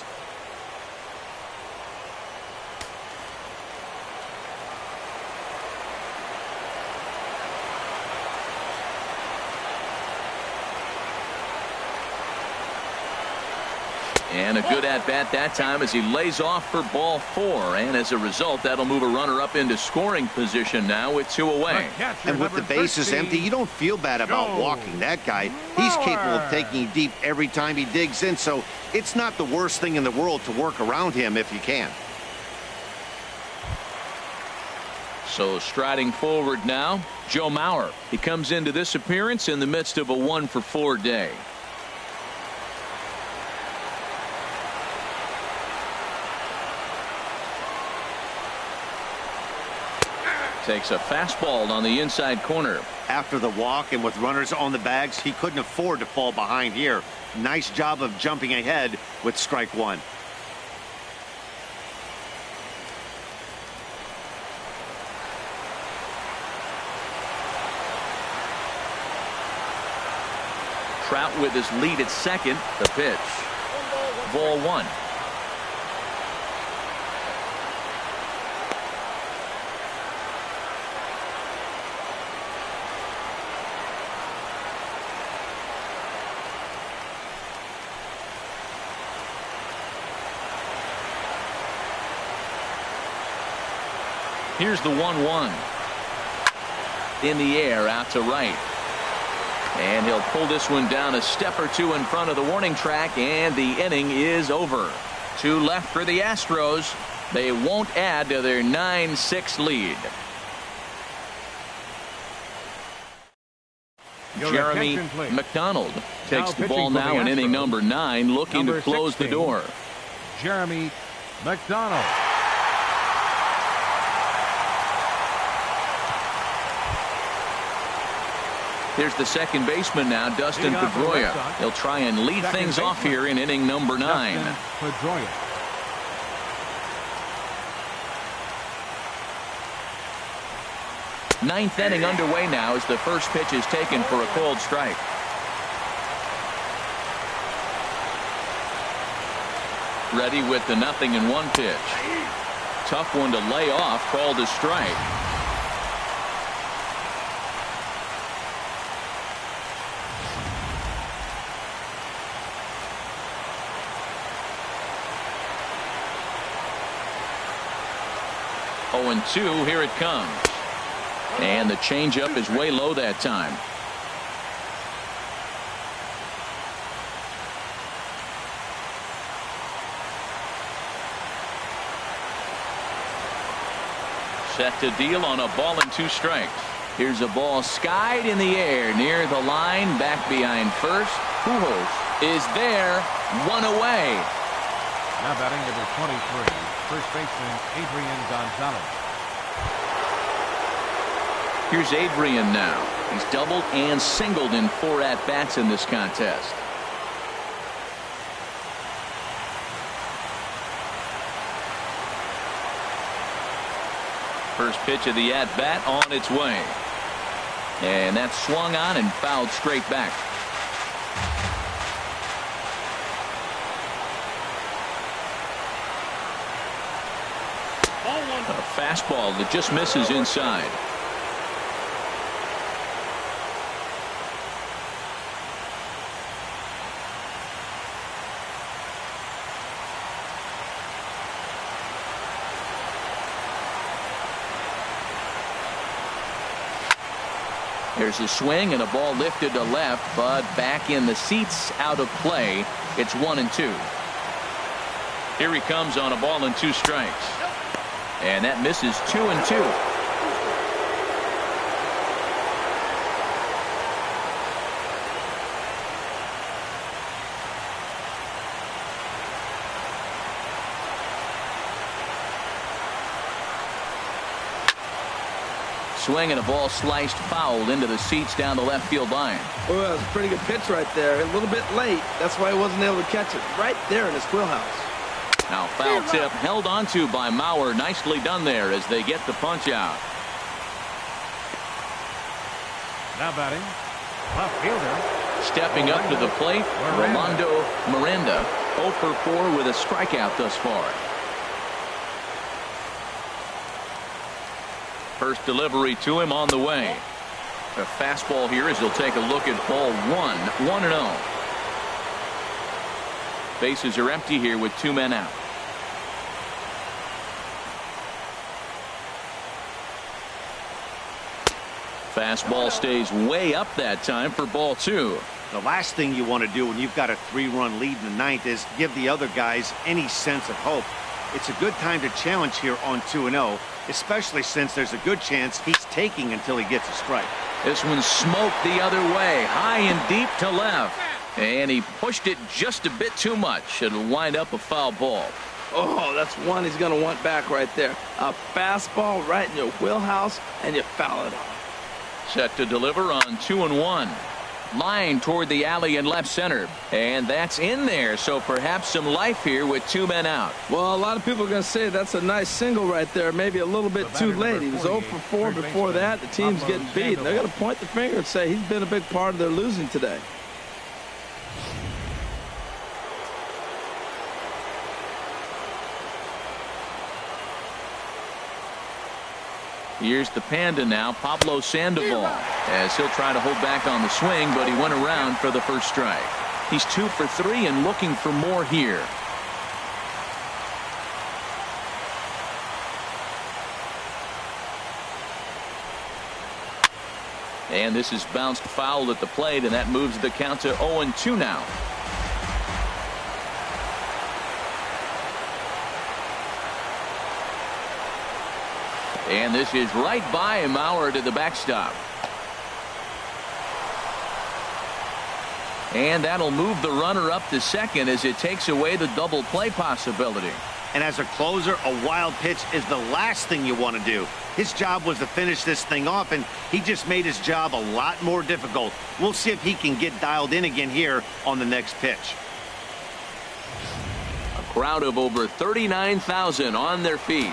S1: And a good at-bat that time as he lays off for ball 4. And as a result, that'll move a runner up into scoring position now with 2 away.
S2: And with the bases empty, you don't feel bad about walking that guy. He's capable of taking deep every time he digs in, so it's not the worst thing in the world to work around him if you can.
S1: So striding forward now, Joe Mauer. He comes into this appearance in the midst of a 1-for-4 day. Takes a fastball on the inside corner.
S2: After the walk and with runners on the bags, he couldn't afford to fall behind here. Nice job of jumping ahead with strike 1.
S1: Trout with his lead at second. The pitch. Ball 1. Here's the 1-1. In the air out to right. And he'll pull this one down a step or 2 in front of the warning track, and the inning is over. 2 left for the Astros. They won't add to their 9-6 lead. Jeremy McDonald takes the ball now in inning number 9, looking to close the door.
S3: Jeremy McDonald.
S1: Here's the second baseman now, Dustin Pedroia. He'll try and lead things off here in inning number 9. Ninth inning underway now as the first pitch is taken for a called strike. Ready with the 0-1 pitch. Tough one to lay off, called a strike. Oh, and 2, here it comes. And the changeup is way low that time. Set to deal on a ball and 2 strikes. Here's a ball skied in the air near the line, back behind first. Pujols is there, 1 away.
S3: Now batting number 23, first baseman Adrian Gonzalez.
S1: Here's Adrian now. He's doubled and singled in 4 at-bats in this contest. First pitch of the at-bat on its way. And that's swung on and fouled straight back. A fastball that just misses inside. There's a swing and a ball lifted to left, but back in the seats, out of play. It's 1-2. Here he comes on a ball and 2 strikes. And that misses 2-2. Swing and a ball sliced foul into the seats down the left field line.
S4: Well, that was a pretty good pitch right there. A little bit late. That's why he wasn't able to catch it. Right there in his wheelhouse.
S1: Now foul tip held onto by Mauer. Nicely done there as they get the punch out.
S3: Now batting, left fielder.
S1: Stepping up to the plate, Rolando Miranda. 0 for 4 with a strikeout thus far. First delivery to him on the way. A fastball here as he'll take a look at ball 1. 1-0. Bases are empty here with 2 men out. Fastball stays way up that time for ball 2.
S2: The last thing you want to do when you've got a 3-run lead in the 9th is give the other guys any sense of hope. It's a good time to challenge here on 2-0, especially since there's a good chance he's taking until he gets a strike.
S1: This one smoked the other way, high and deep to left. And he pushed it just a bit too much. It'll wind up a foul ball.
S4: Oh, that's one he's going to want back right there. A fastball right in your wheelhouse, and you foul it off.
S1: Set to deliver on 2-1. Line toward the alley in left center. And that's in there, so perhaps some life here with 2 men out.
S4: Well, a lot of people are going to say that's a nice single right there. Maybe a little bit too late. He was 0 for 4 before that. The team's getting beat. They're going to point the finger and say he's been a big part of their losing today.
S1: Here's the Panda now, Pablo Sandoval, as he'll try to hold back on the swing, but he went around for the first strike. He's 2 for 3 and looking for more here. And this is bounced foul at the plate, and that moves the count to 0-2 now. And this is right by Mauer to the backstop. And that'll move the runner up to second as it takes away the double play possibility.
S2: And as a closer, a wild pitch is the last thing you want to do. His job was to finish this thing off, and he just made his job a lot more difficult. We'll see if he can get dialed in again here on the next pitch.
S1: A crowd of over 39,000 on their feet.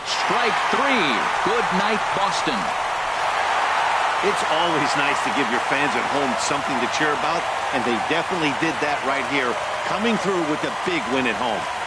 S1: Strike three. Good night, Boston.
S2: It's always nice to give your fans at home something to cheer about, and they definitely did that right here, coming through with a big win at home.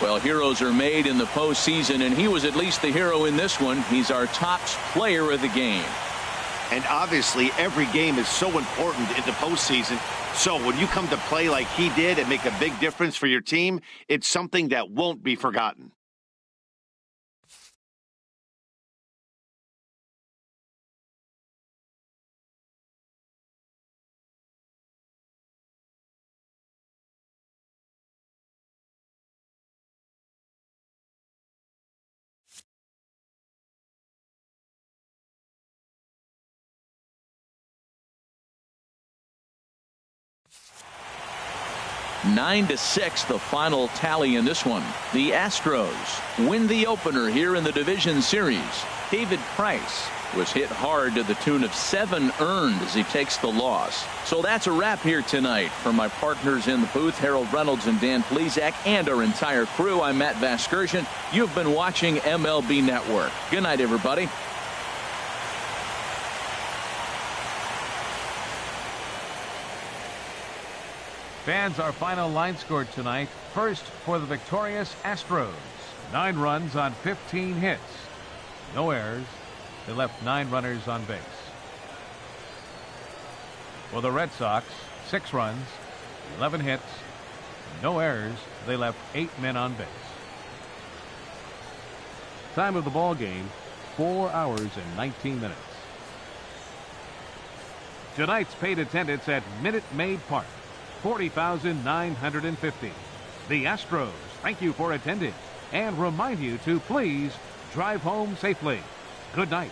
S1: Well, heroes are made in the postseason, and he was at least the hero in this one. He's our top player of the game.
S2: And obviously, every game is so important in the postseason. So when you come to play like he did and make a big difference for your team, it's something that won't be forgotten.
S1: Nine to 6, the final tally in this one. The Astros win the opener here in the division series. David Price was hit hard to the tune of 7 earned as he takes the loss. So that's a wrap here tonight. For my partners in the booth, Harold Reynolds and Dan Plesac, and our entire crew, I'm Matt Vasgersian. You've been watching MLB Network. Good night, everybody.
S3: Fans, our final line score tonight. First for the victorious Astros. 9 runs on 15 hits. No errors. They left 9 runners on base. For the Red Sox, 6 runs, 11 hits, no errors. They left 8 men on base. Time of the ball game, 4 hours and 19 minutes. Tonight's paid attendance at Minute Maid Park, 40,950. The Astros thank you for attending and remind you to please drive home safely. Good night.